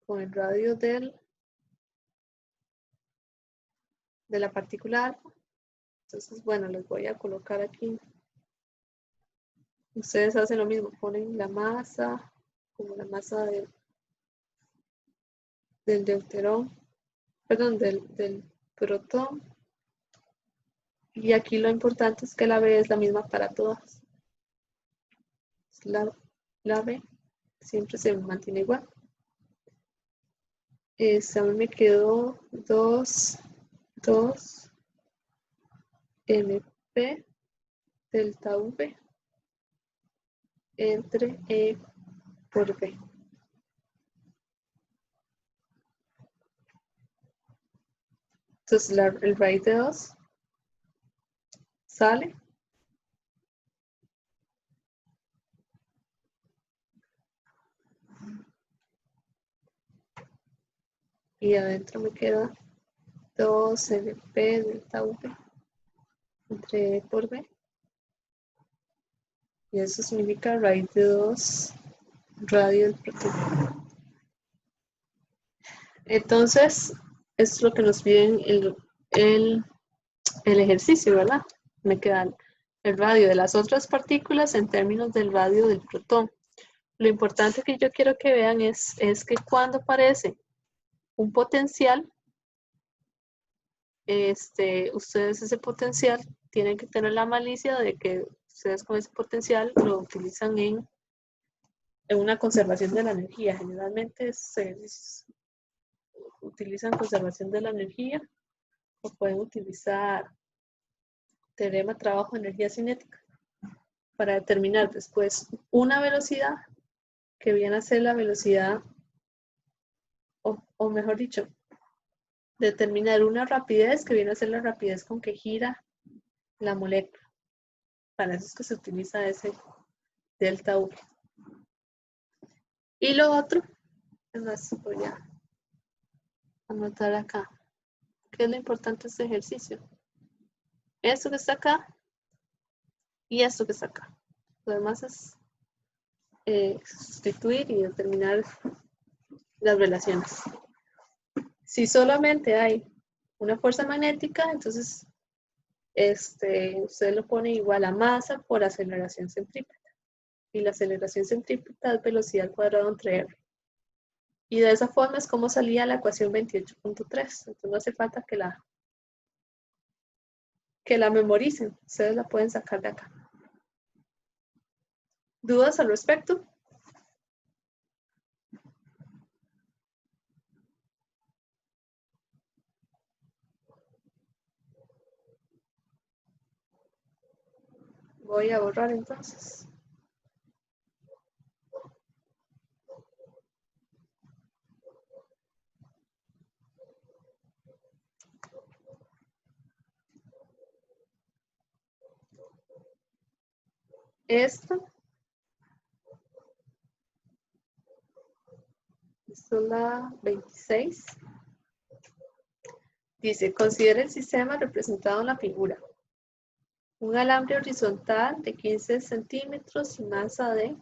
con el radio de la partícula alfa. Entonces, bueno, les voy a colocar aquí. Ustedes hacen lo mismo, ponen la masa, como la masa del deuterón, perdón, del protón. Y aquí lo importante es que la B es la misma para todas. La B siempre se mantiene igual. A mí me quedó 2 MP delta V entre E por B. Entonces el raíz de 2 sale. Y adentro me queda 2 MP delta V entre E por B. Y eso significa raíz de 2 radio del protón. Entonces, es lo que nos piden el ejercicio, ¿verdad? Me queda el radio de las otras partículas en términos del radio del protón. Lo importante que yo quiero que vean es que cuando aparece un potencial, ustedes ese potencial tienen que tener la malicia de que ustedes con ese potencial lo utilizan en una conservación de la energía. Generalmente se utilizan conservación de la energía o pueden utilizar teorema trabajo de energía cinética para determinar después una velocidad que viene a ser la velocidad, o mejor dicho, determinar una rapidez que viene a ser la rapidez con que gira la molécula. Para eso es que se utiliza ese delta V. Y lo otro, es más, voy a anotar acá, ¿qué es lo importante de este ejercicio? Esto que está acá y esto que está acá. Lo demás es sustituir y determinar las relaciones. Si solamente hay una fuerza magnética, entonces usted lo pone igual a masa por aceleración centrípeta. Y la aceleración centrípeta es velocidad al cuadrado entre R. Y de esa forma es como salía la ecuación 28.3. Entonces no hace falta que la memoricen. Ustedes la pueden sacar de acá. ¿Dudas al respecto? Voy a borrar entonces. Esto es la 26. Dice, considera el sistema representado en la figura. Un alambre horizontal de 15 centímetros y masa de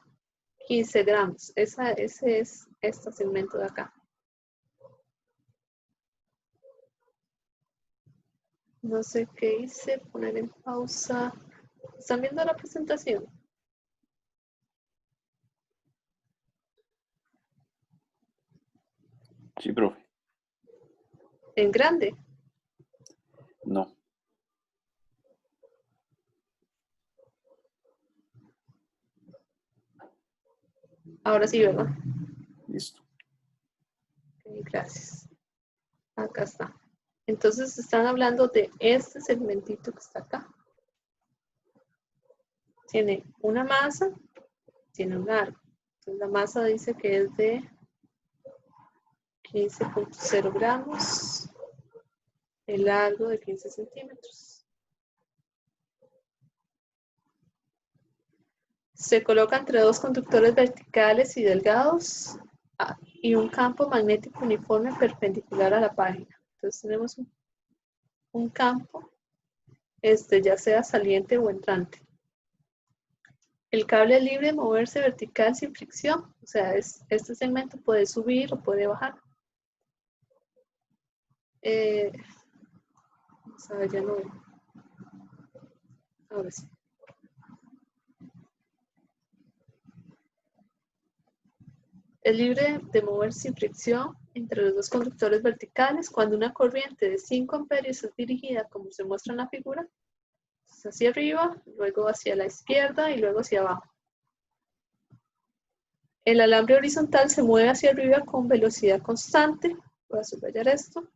15 gramos. Ese es este segmento de acá. No sé qué hice, poner en pausa. ¿Están viendo la presentación? Sí, profe. ¿En grande? No. Ahora sí, ¿verdad? Listo. Okay, gracias. Acá está. Entonces están hablando de este segmentito que está acá. Tiene una masa, tiene un largo. Entonces la masa dice que es de 15.0 gramos. El largo de 15 centímetros. Se coloca entre dos conductores verticales y delgados y un campo magnético uniforme perpendicular a la página. Entonces tenemos un campo, ya sea saliente o entrante. El cable es libre de moverse vertical sin fricción, o sea, este segmento puede subir o puede bajar. Vamos a ver, ya no. Ahora sí. Es libre de moverse sin fricción entre los dos conductores verticales cuando una corriente de 5 amperios es dirigida, como se muestra en la figura, hacia arriba, luego hacia la izquierda y luego hacia abajo. El alambre horizontal se mueve hacia arriba con velocidad constante Voy a subrayar esto.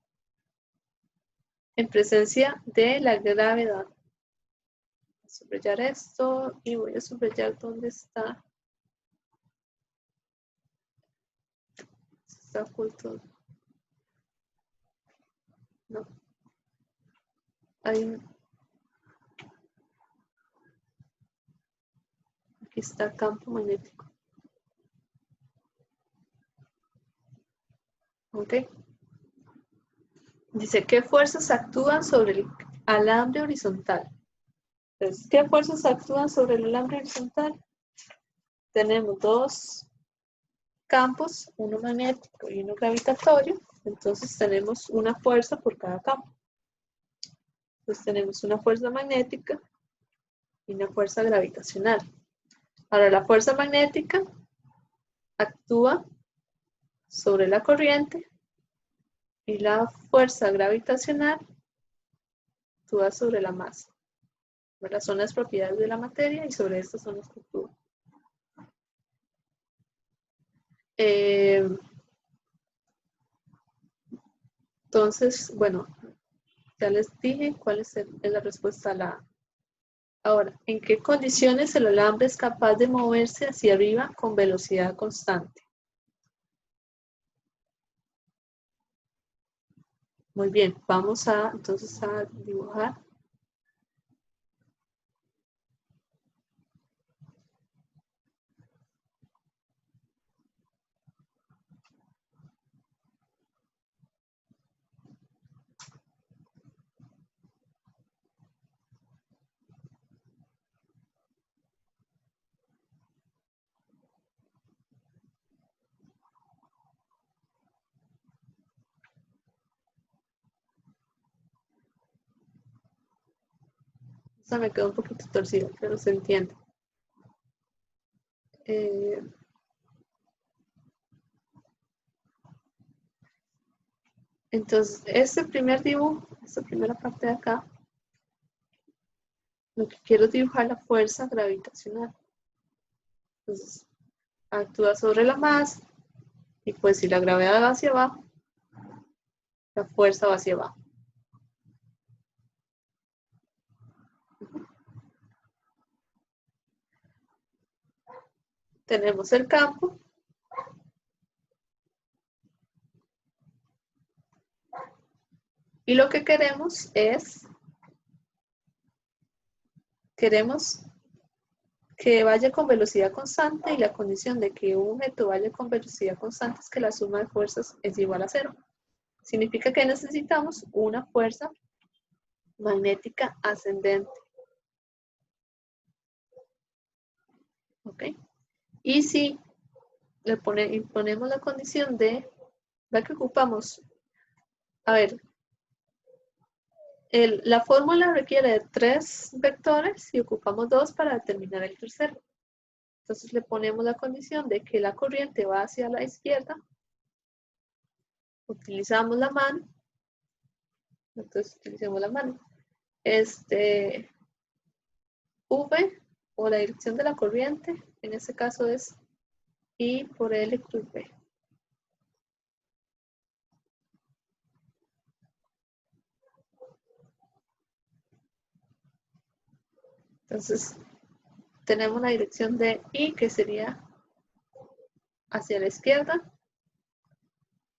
En presencia de la gravedad. Voy a subrayar esto y voy a subrayar dónde está. Está oculto. No. Aquí está campo magnético. Ok. Dice, ¿qué fuerzas actúan sobre el alambre horizontal? Entonces, ¿qué fuerzas actúan sobre el alambre horizontal? Tenemos dos campos, uno magnético y uno gravitatorio. Entonces tenemos una fuerza por cada campo. Entonces tenemos una fuerza magnética y una fuerza gravitacional. Ahora, la fuerza magnética actúa sobre la corriente y la fuerza gravitacional actúa sobre la masa. ¿Verdad? Son las propiedades de la materia y sobre estas son las que actúan. Entonces, bueno, ya les dije cuál es la respuesta a la A. Ahora, ¿en qué condiciones el alambre es capaz de moverse hacia arriba con velocidad constante? Muy bien, vamos entonces a dibujar. Esta me quedó un poquito torcida, pero se entiende. Entonces, este primer dibujo, esta primera parte de acá, lo que quiero es dibujar la fuerza gravitacional. Entonces, actúa sobre la masa y pues si la gravedad va hacia abajo, la fuerza va hacia abajo. Tenemos el campo. Y lo que queremos que vaya con velocidad constante, y la condición de que un objeto vaya con velocidad constante es que la suma de fuerzas es igual a 0. Significa que necesitamos una fuerza magnética ascendente. ¿Ok? Y si le ponemos la condición de la que ocupamos, a ver, la fórmula requiere de 3 vectores y ocupamos 2 para determinar el tercero. Entonces le ponemos la condición de que la corriente va hacia la izquierda. Utilizamos la mano. Entonces utilicemos la mano. V, o la dirección de la corriente, en este caso es I por L cruz B. Entonces, tenemos la dirección de I, que sería hacia la izquierda.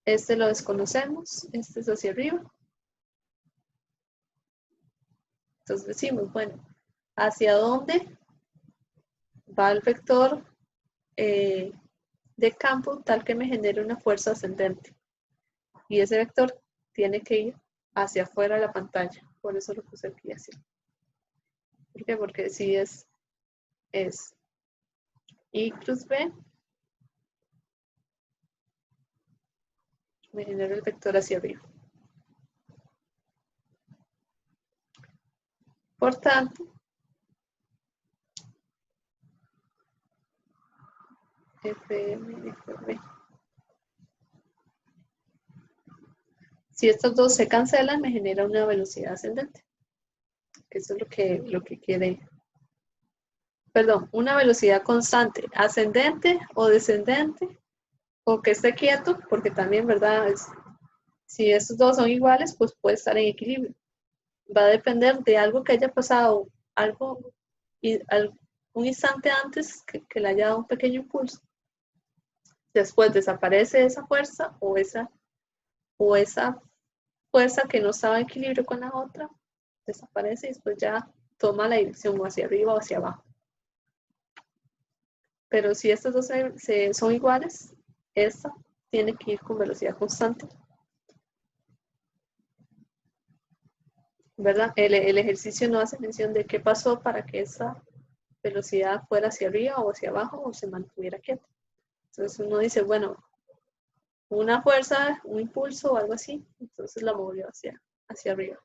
Este lo desconocemos, este es hacia arriba. Entonces decimos, bueno, ¿hacia dónde va el vector de campo tal que me genere una fuerza ascendente? Y ese vector tiene que ir hacia afuera de la pantalla. Por eso lo puse aquí así. ¿Por qué? Porque si es I cruz B, me genera el vector hacia arriba. Por tanto, FM por B. Si estos dos se cancelan, me genera una velocidad ascendente. Que eso es lo que quiere. Perdón, una velocidad constante, ascendente o descendente, o que esté quieto, porque también, ¿verdad? Si estos dos son iguales, pues puede estar en equilibrio. Va a depender de algo que haya pasado, un instante antes que le haya dado un pequeño impulso. Después desaparece esa fuerza o esa fuerza que no estaba en equilibrio con la otra, desaparece y después ya toma la dirección o hacia arriba o hacia abajo. Pero si estas dos son iguales, esta tiene que ir con velocidad constante. ¿Verdad? El ejercicio no hace mención de qué pasó para que esa velocidad fuera hacia arriba o hacia abajo o se mantuviera quieta. Entonces uno dice, bueno, una fuerza, un impulso o algo así, entonces la movió hacia arriba.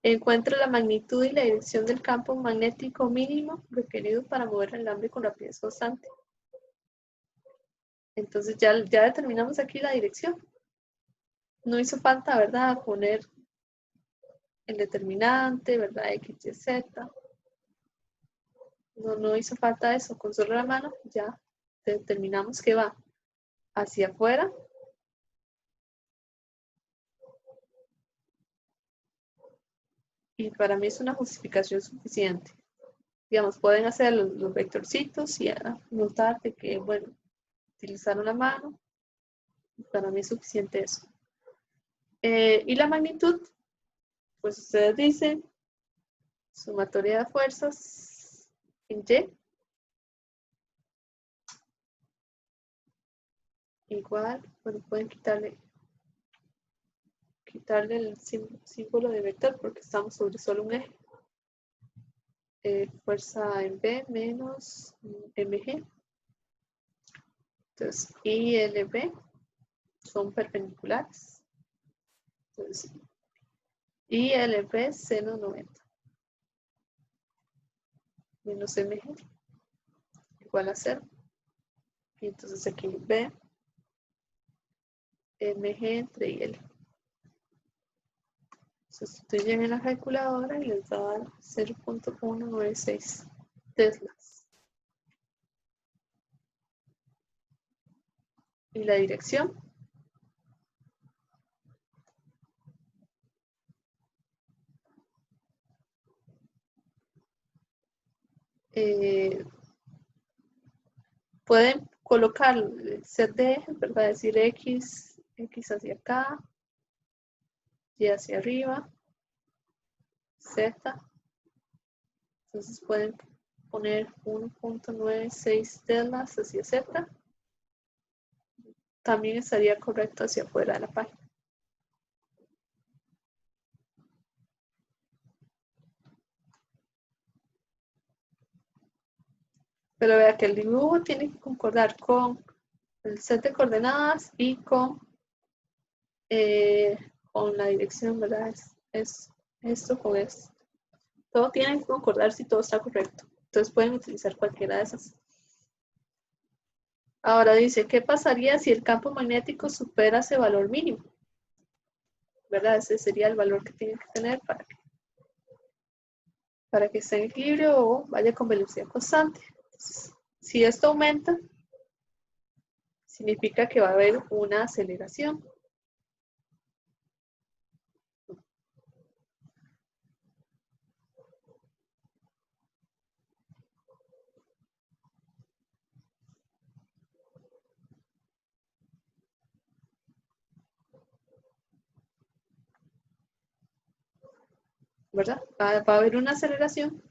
Encuentra la magnitud y la dirección del campo magnético mínimo requerido para mover el alambre con rapidez constante. Entonces ya determinamos aquí la dirección. No hizo falta, ¿verdad?, poner el determinante, ¿verdad?, X, Y, Z. No hizo falta eso. Con solo la mano ya determinamos que va hacia afuera y para mí es una justificación suficiente. Digamos, pueden hacer los vectorcitos y notar de que, bueno, utilizaron la mano. Para mí es suficiente eso. Y la magnitud, pues ustedes dicen, sumatoria de fuerzas en Y igual, bueno, pueden quitarle el símbolo de vector porque estamos sobre solo un eje. Fuerza en B menos mg. Entonces, I y LB son perpendiculares. Entonces, I y LB seno 90 menos mg igual a 0. Y entonces aquí B, mg entre I y L. Sustituyen en la calculadora y les va a dar 0.196 teslas. Y la dirección. Pueden colocar el set de ejes, ¿verdad? Decir X hacia acá, Y hacia arriba, Z. Entonces pueden poner 1.96 teslas hacia Z. También estaría correcto hacia afuera de la página. Pero vea que el dibujo tiene que concordar con el set de coordenadas y con la dirección, ¿verdad? Es esto con esto. Todo tiene que concordar si todo está correcto. Entonces pueden utilizar cualquiera de esas. Ahora dice, ¿qué pasaría si el campo magnético supera ese valor mínimo? ¿Verdad? Ese sería el valor que tiene que tener para que esté en equilibrio o vaya con velocidad constante. Entonces, si esto aumenta, significa que va a haber una aceleración. ¿Verdad? Va a haber una aceleración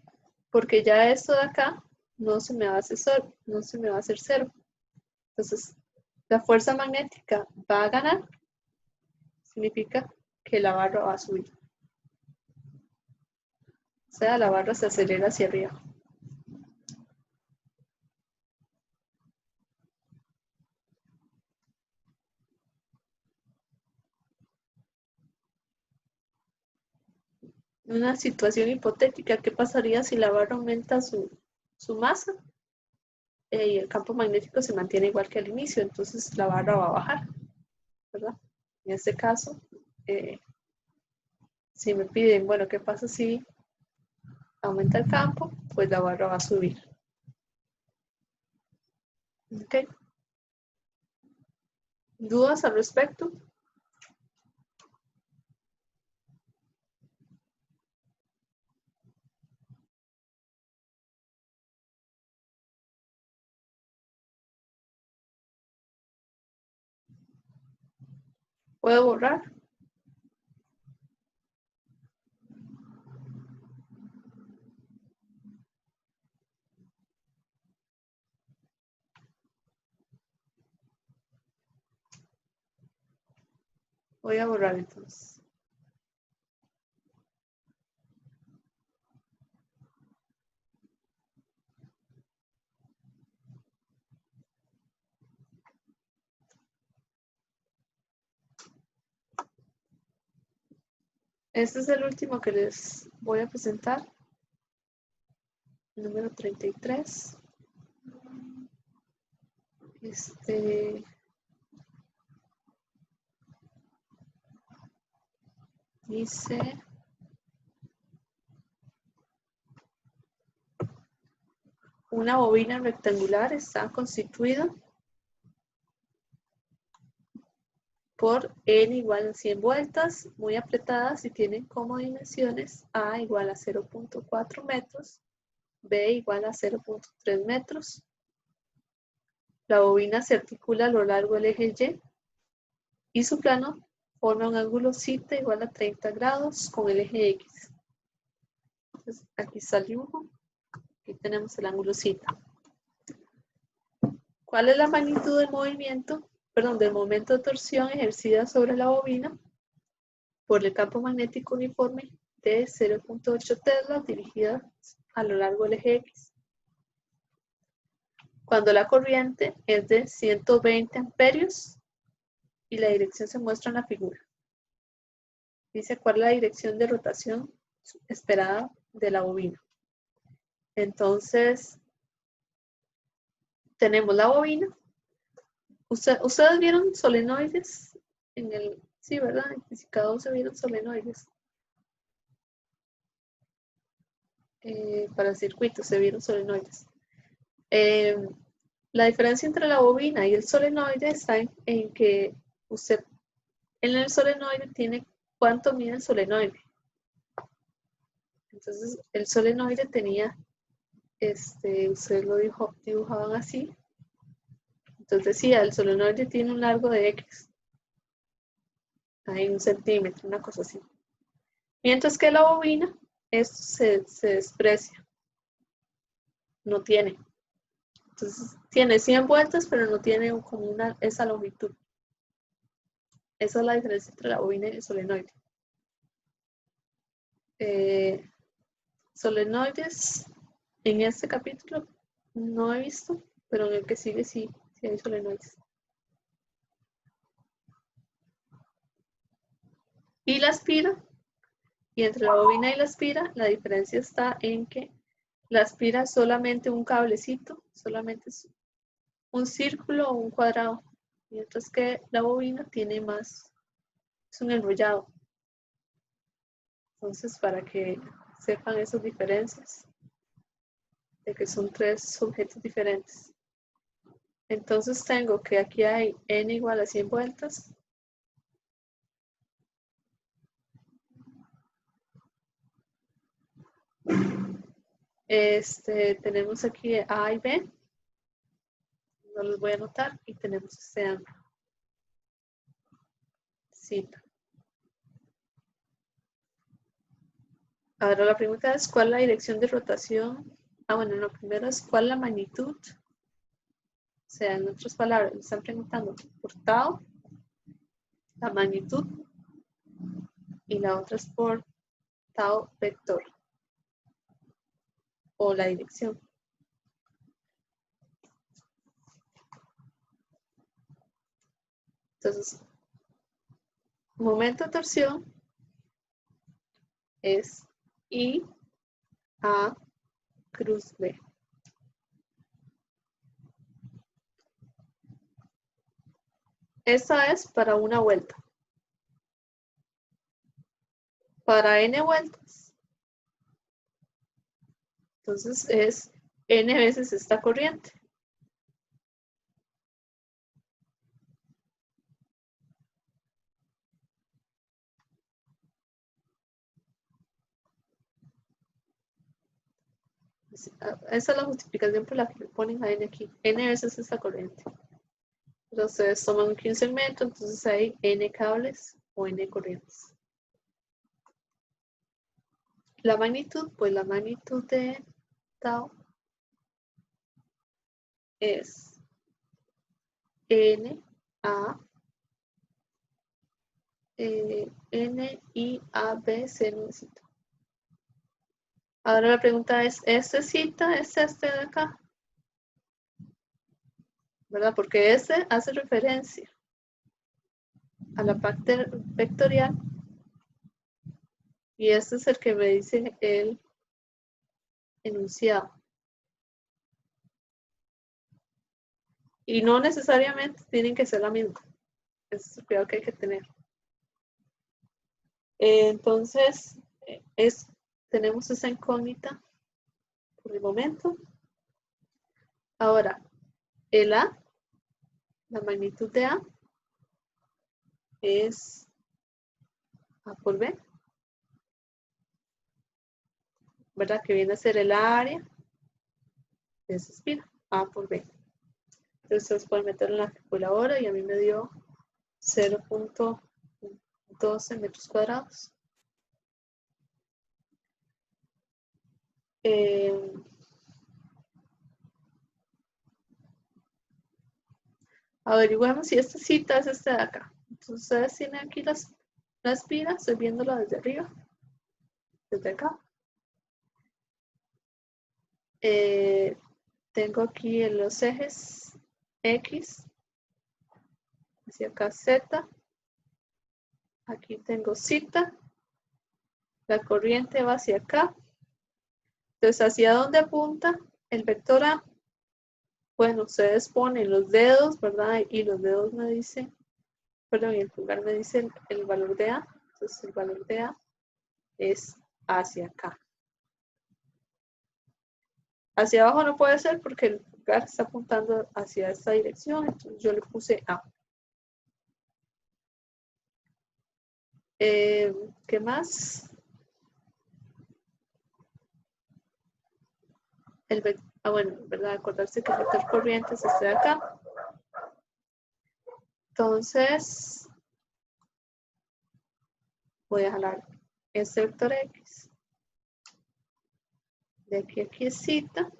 porque ya esto de acá no se me va a hacer cero. Entonces, la fuerza magnética va a ganar, significa que la barra va a subir. O sea, la barra se acelera hacia arriba. Una situación hipotética, ¿qué pasaría si la barra aumenta su masa y el campo magnético se mantiene igual que al inicio? Entonces la barra va a bajar, ¿verdad? En este caso, si me piden, bueno, ¿qué pasa si aumenta el campo? Pues la barra va a subir. Ok. ¿Dudas al respecto? ¿Puedo borrar? Voy a borrar entonces. Este es el último que les voy a presentar. Número 33. Dice, una bobina rectangular está constituida por N igual a 100 vueltas, muy apretadas y tienen como dimensiones A igual a 0.4 metros, B igual a 0.3 metros. La bobina se articula a lo largo del eje y su plano forma un ángulo θ igual a 30 grados con el eje X. Entonces, aquí está el dibujo. Aquí tenemos el ángulo θ. ¿Cuál es la magnitud del movimiento, del momento de torsión ejercida sobre la bobina por el campo magnético uniforme de 0.8 teslas dirigida a lo largo del eje X? Cuando la corriente es de 120 amperios y la dirección se muestra en la figura. Dice cuál es la dirección de rotación esperada de la bobina. Entonces, tenemos la bobina. ¿Ustedes vieron solenoides? Sí, ¿verdad? En física 2 se vieron solenoides. Para circuitos se vieron solenoides. La diferencia entre la bobina y el solenoide está en que usted en el solenoide tiene cuánto mide el solenoide. Entonces, el solenoide tenía, ustedes lo dibujaban así. Entonces decía, el solenoide tiene un largo de X. Hay 1 centímetro, una cosa así. Mientras que la bobina, esto se desprecia. No tiene. Entonces, tiene 100 vueltas, pero no tiene como esa longitud. Esa es la diferencia entre la bobina y el solenoide. Solenoides, en este capítulo no he visto, pero en el que sigue sí hay solenoides. Y la espira, y entre la bobina y la espira, la diferencia está en que la espira es solamente un cablecito, solamente es un círculo o un cuadrado, mientras que la bobina tiene más, es un enrollado. Entonces, para que sepan esas diferencias, de que son 3 objetos diferentes. Entonces tengo que aquí hay n igual a 100 vueltas. Tenemos aquí A y B. No los voy a anotar. Y tenemos este ángulo. Cita. Ahora la pregunta es, ¿cuál es la dirección de rotación? Bueno, lo primero es, ¿cuál es la magnitud? O sea, en otras palabras, me están preguntando por tau, la magnitud, y la otra es por tau vector, o la dirección. Entonces, momento de torsión es I A cruz B. Esta es para una vuelta. Para n vueltas, entonces es n veces esta corriente. Esa es la justificación por la que le ponen a N aquí. N veces esta corriente. Entonces toman aquí un segmento, entonces hay N cables o N corrientes. La magnitud, pues la magnitud de tau es N A N I A B C necesito. Ahora la pregunta es, ¿este cita es este de acá? ¿Verdad? Porque este hace referencia a la parte vectorial y este es el que me dice el enunciado. Y no necesariamente tienen que ser la misma. Ese es el cuidado que hay que tener. Entonces, tenemos esa incógnita por el momento. Ahora, el A, la magnitud de A, es A por B, ¿verdad? Que viene a ser el área de esa espira, A por B. Entonces, ustedes pueden meterlo en la calculadora y a mí me dio 0.12 metros cuadrados. Averiguemos si esta cita es esta de acá. Entonces, ustedes tienen aquí la espira, estoy viéndola desde arriba, desde acá. Tengo aquí en los ejes X, hacia acá Z, aquí tengo cita, la corriente va hacia acá. Entonces, ¿hacia dónde apunta el vector A? Bueno, ustedes ponen los dedos, ¿verdad? Y los dedos me dicen, perdón, y el pulgar me dice el valor de A. Entonces, el valor de A es hacia acá. Hacia abajo no puede ser porque el pulgar está apuntando hacia esta dirección, entonces yo le puse A. ¿Qué más? Bueno, ¿verdad? Acordarse que el vector corriente es este de acá. Entonces, voy a jalar este vector X. De aquí a aquí es cita.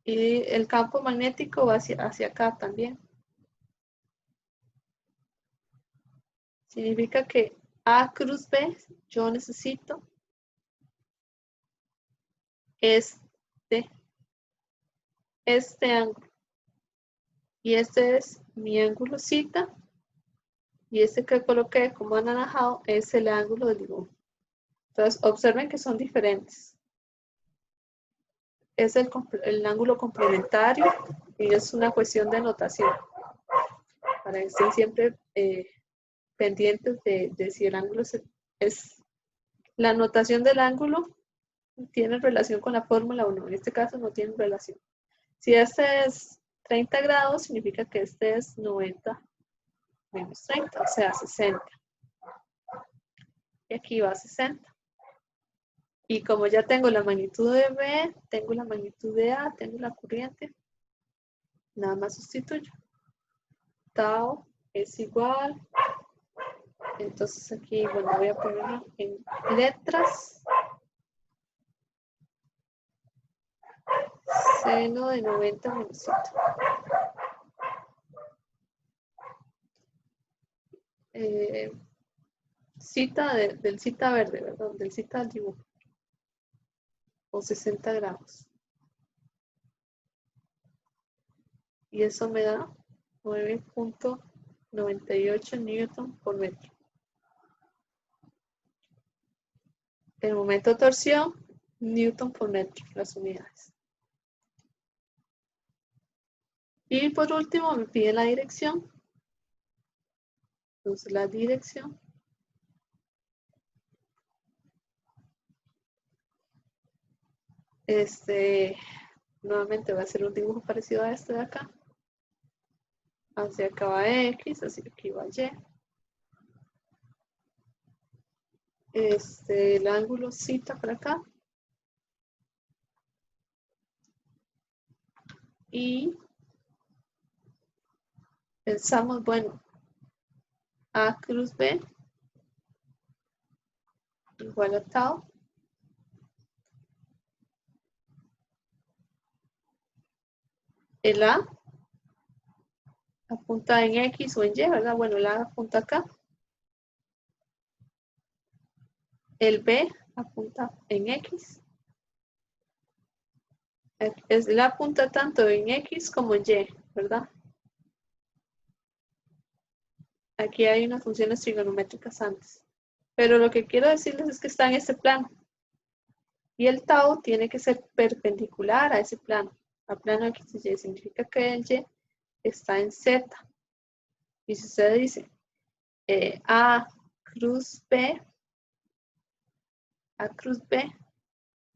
Y el campo magnético va hacia acá también. Significa que A cruz B, yo necesito este ángulo. Y este es mi ángulo cita. Y este que coloqué como anaranjado es el ángulo del dibujo. Entonces, observen que son diferentes. Es el ángulo complementario y es una cuestión de notación. Para que estén siempre pendientes de si el ángulo es la notación del ángulo tiene relación con la fórmula o no. En este caso no tiene relación. Si este es 30 grados, significa que este es 90 menos 30, o sea, 60. Y aquí va 60. Y como ya tengo la magnitud de B, tengo la magnitud de A, tengo la corriente, nada más sustituyo. Tau es igual. Entonces aquí, bueno, voy a ponerlo en letras. Seno de 90 menos 100. Cita del cita verde, ¿verdad? Del cita al dibujo. O 60 grados. Y eso me da 9.98 newton por metro. El momento de torsión, newton por metro, las unidades. Y por último me pide la dirección. Entonces la dirección nuevamente va a ser un dibujo parecido a este de acá. Hacia acá va X, hacia aquí va Y. el ángulo cita por acá. Y pensamos, bueno, A cruz B igual a tau. El A apunta en X o en Y, ¿verdad? Bueno, el A apunta acá. El B apunta en X. El A apunta tanto en X como en Y, ¿verdad? Aquí hay unas funciones trigonométricas antes. Pero lo que quiero decirles es que está en este plano. Y el tau tiene que ser perpendicular a ese plano. Al plano X y Y significa que el Y está en Z. Y si usted dice A cruz B,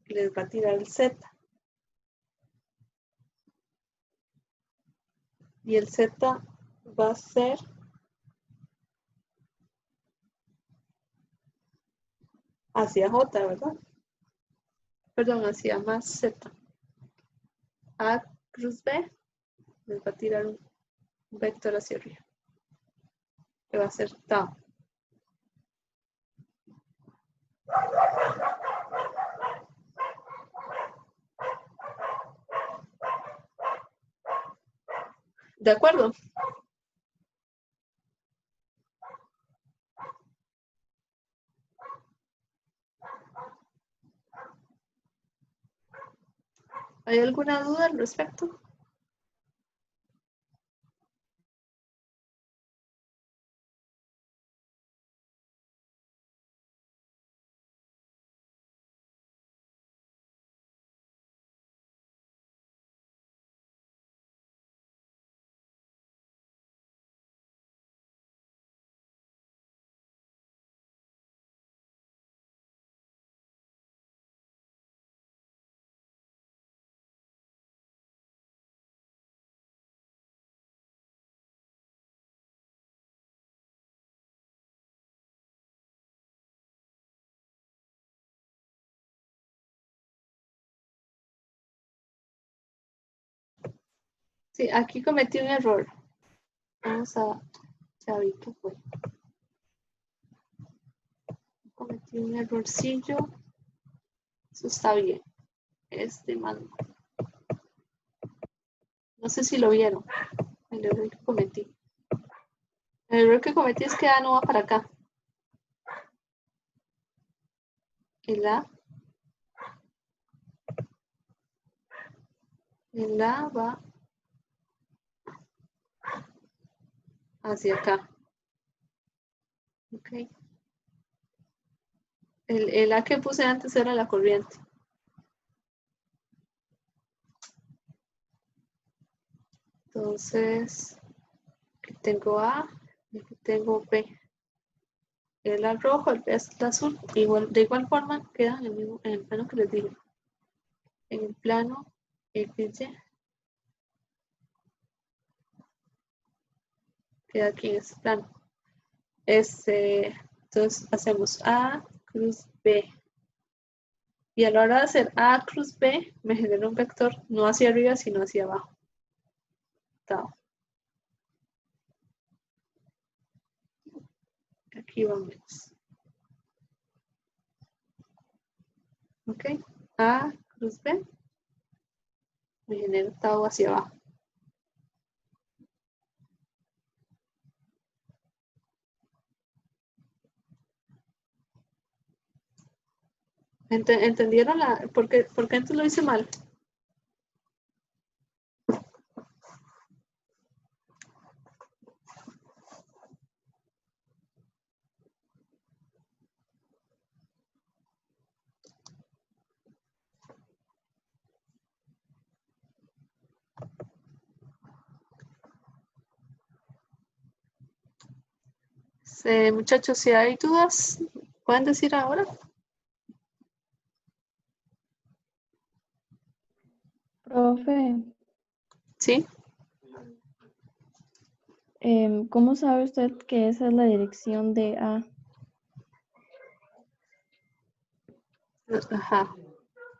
les va a tirar el Z. Y el Z va a ser hacia J, ¿verdad? Perdón, hacia más Z. A cruz B les va a tirar un vector hacia arriba, que va a ser tau. ¿De acuerdo? ¿Hay alguna duda al respecto? Sí, aquí cometí un error. Vamos a ver qué fue. Cometí un errorcillo. Eso está bien. Mando. No sé si lo vieron. El error que cometí. El error que cometí es que A no va para acá. El A va hacia acá. Ok. El A que puse antes era la corriente. Entonces, aquí tengo A y aquí tengo B. El A rojo, el B es el azul. De igual forma queda en el plano que les digo. En el plano XY. Queda aquí en este plano. Entonces hacemos A cruz B. Y a la hora de hacer A cruz B, me genera un vector no hacia arriba, sino hacia abajo. Tau. Aquí vamos. Ok. A cruz B me genera tau hacia abajo. ¿Entendieron por qué antes lo hice mal? Muchachos, si hay dudas, ¿pueden decir ahora? Profe, Sí. ¿Cómo sabe usted que esa es la dirección de A? Ajá.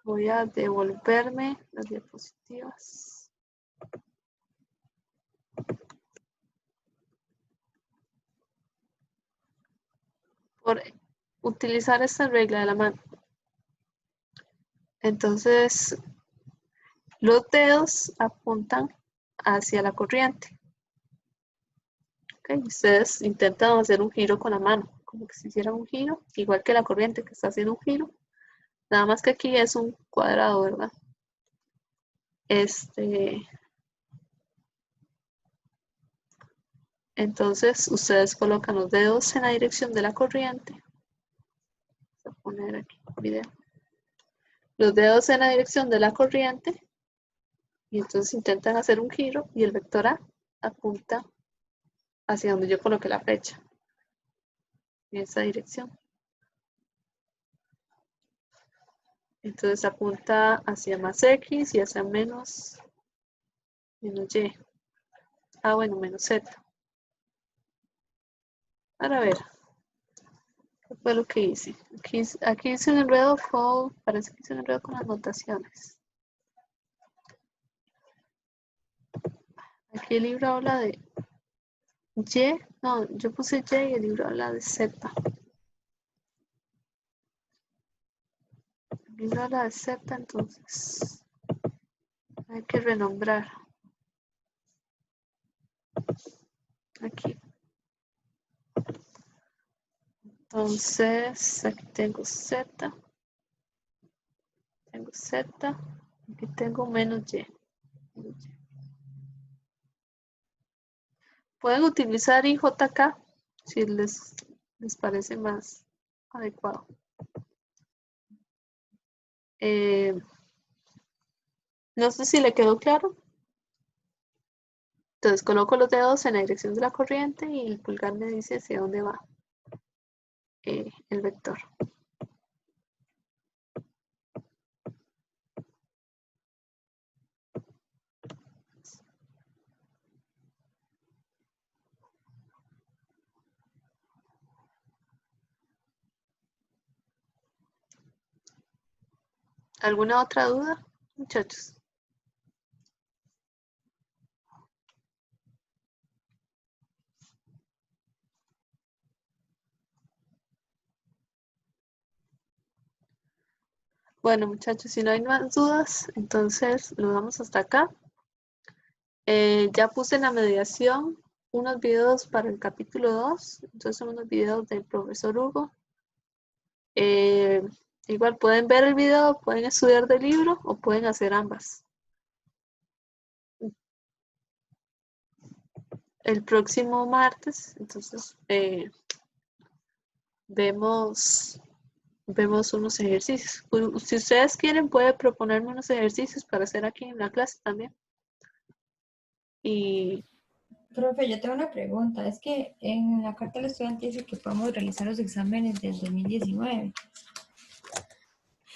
Voy a devolverme las diapositivas. Por utilizar esta regla de la mano. Entonces, los dedos apuntan hacia la corriente. Okay. Ustedes intentan hacer un giro con la mano, como que si hicieran un giro, igual que la corriente que está haciendo un giro. Nada más que aquí es un cuadrado, ¿verdad? Entonces, ustedes colocan los dedos en la dirección de la corriente. Voy a poner aquí el video. Los dedos en la dirección de la corriente. Y entonces intentan hacer un giro y el vector A apunta hacia donde yo coloqué la flecha. En esa dirección. Entonces apunta hacia más X y hacia menos Y. Ah, bueno, menos Z. Ahora a ver. ¿Qué fue lo que hice? Aquí hice un enredo con, parece que hice un enredo con las notaciones. Aquí el libro habla de Y, no, yo puse Y y el libro habla de Z. El libro habla de Z, entonces hay que renombrar. Aquí. Entonces, aquí tengo Z. Tengo Z. Aquí tengo menos Y. Pueden utilizar IJK si les parece más adecuado. No sé si le quedó claro. Entonces coloco los dedos en la dirección de la corriente y el pulgar me dice hacia dónde va el vector. ¿Alguna otra duda, muchachos? Bueno, muchachos, si no hay más dudas, entonces lo damos hasta acá. Ya puse en la mediación unos videos para el capítulo 2. Entonces son unos videos del profesor Hugo. Igual pueden ver el video, pueden estudiar del libro o pueden hacer ambas. El próximo martes, entonces, vemos unos ejercicios. Si ustedes quieren, pueden proponerme unos ejercicios para hacer aquí en la clase también. Y Profe, yo tengo una pregunta. Es que en la carta del estudiante dice que podemos realizar los exámenes del 2019,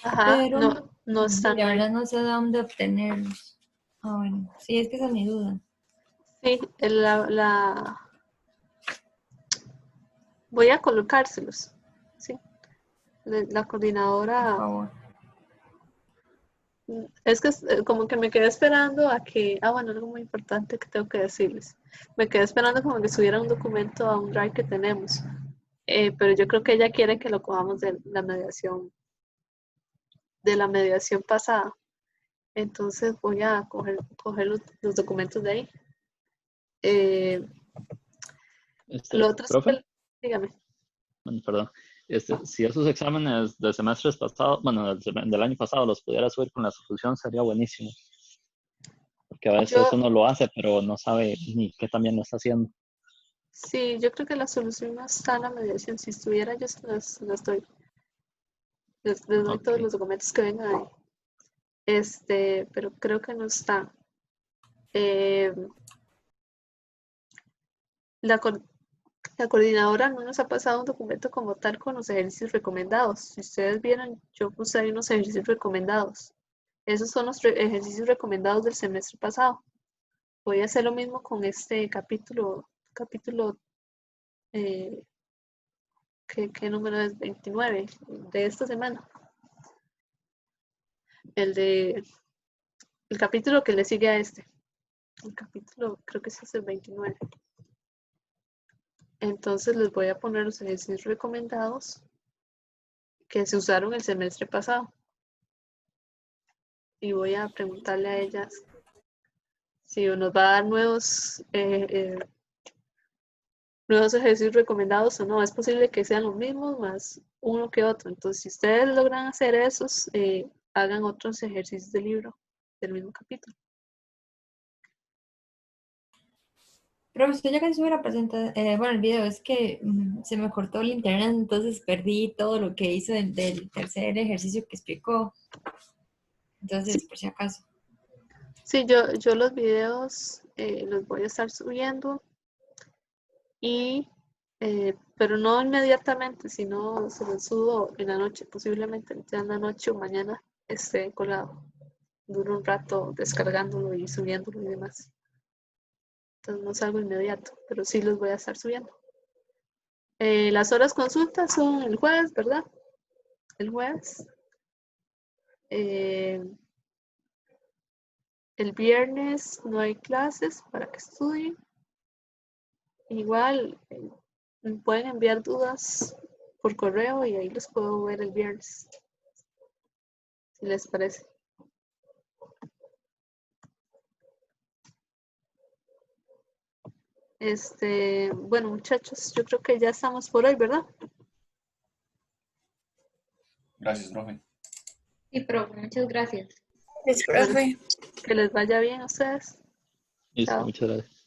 ajá, pero no están la ahí. verdad no sé dónde obtenerlos. Ah, bueno, sí, es que esa es mi duda. Sí, voy a colocárselos. Sí, la Por coordinadora. favor. Es que como que me quedé esperando a que, bueno, algo muy importante que tengo que decirles. Me quedé esperando como que subiera un documento a un drive que tenemos. Pero yo creo que ella quiere que lo cojamos de la mediación pasada. Entonces voy a coger los documentos de ahí. Lo otro es Profe, que, dígame. bueno, perdón, si esos exámenes de semestres pasados, bueno, del año pasado los pudiera subir con la solución, sería buenísimo. Porque a veces Yo, uno lo hace, pero no sabe ni qué también lo está haciendo. sí, yo creo que la solución no está en la mediación. Si estuviera, yo se las doy. Les doy todos Ok. los documentos que vengan ahí. Pero creo que no está. Eh, la coordinadora no nos ha pasado un documento como tal con los ejercicios recomendados. Si ustedes vieron, yo puse ahí unos ejercicios recomendados. Esos son los ejercicios recomendados del semestre pasado. Voy a hacer lo mismo con este capítulo ¿qué número es? 29 de esta semana. el capítulo que le sigue a este. El capítulo, creo que ese es el 29. Entonces les voy a poner los ejercicios recomendados que se usaron el semestre pasado. Y voy a preguntarle a ellas si nos va a dar nuevos ejercicios recomendados o no. Es posible que sean los mismos más uno que otro. Entonces, si ustedes logran hacer esos, hagan otros ejercicios del libro del mismo capítulo. Pero usted ya casi sube la presentación, bueno, el video, es que se me cortó el internet, entonces perdí todo lo que hizo del tercer ejercicio que explicó. Entonces, por si acaso. Sí, yo los videos los voy a estar subiendo pero no inmediatamente, sino se los subo en la noche, posiblemente ya en la noche o mañana esté colado. Duro un rato descargándolo y subiéndolo y demás. Entonces no es algo inmediato, pero sí los voy a estar subiendo. Las horas consultas son el jueves, ¿verdad? El jueves. El viernes no hay clases para que estudien. Igual pueden enviar dudas por correo y ahí los puedo ver el viernes, si les parece. Bueno, muchachos, yo creo que ya estamos por hoy, ¿verdad? Gracias, profe. Sí, profe, muchas gracias. Bueno, que les vaya bien a ustedes. Listo, Chao. muchas gracias.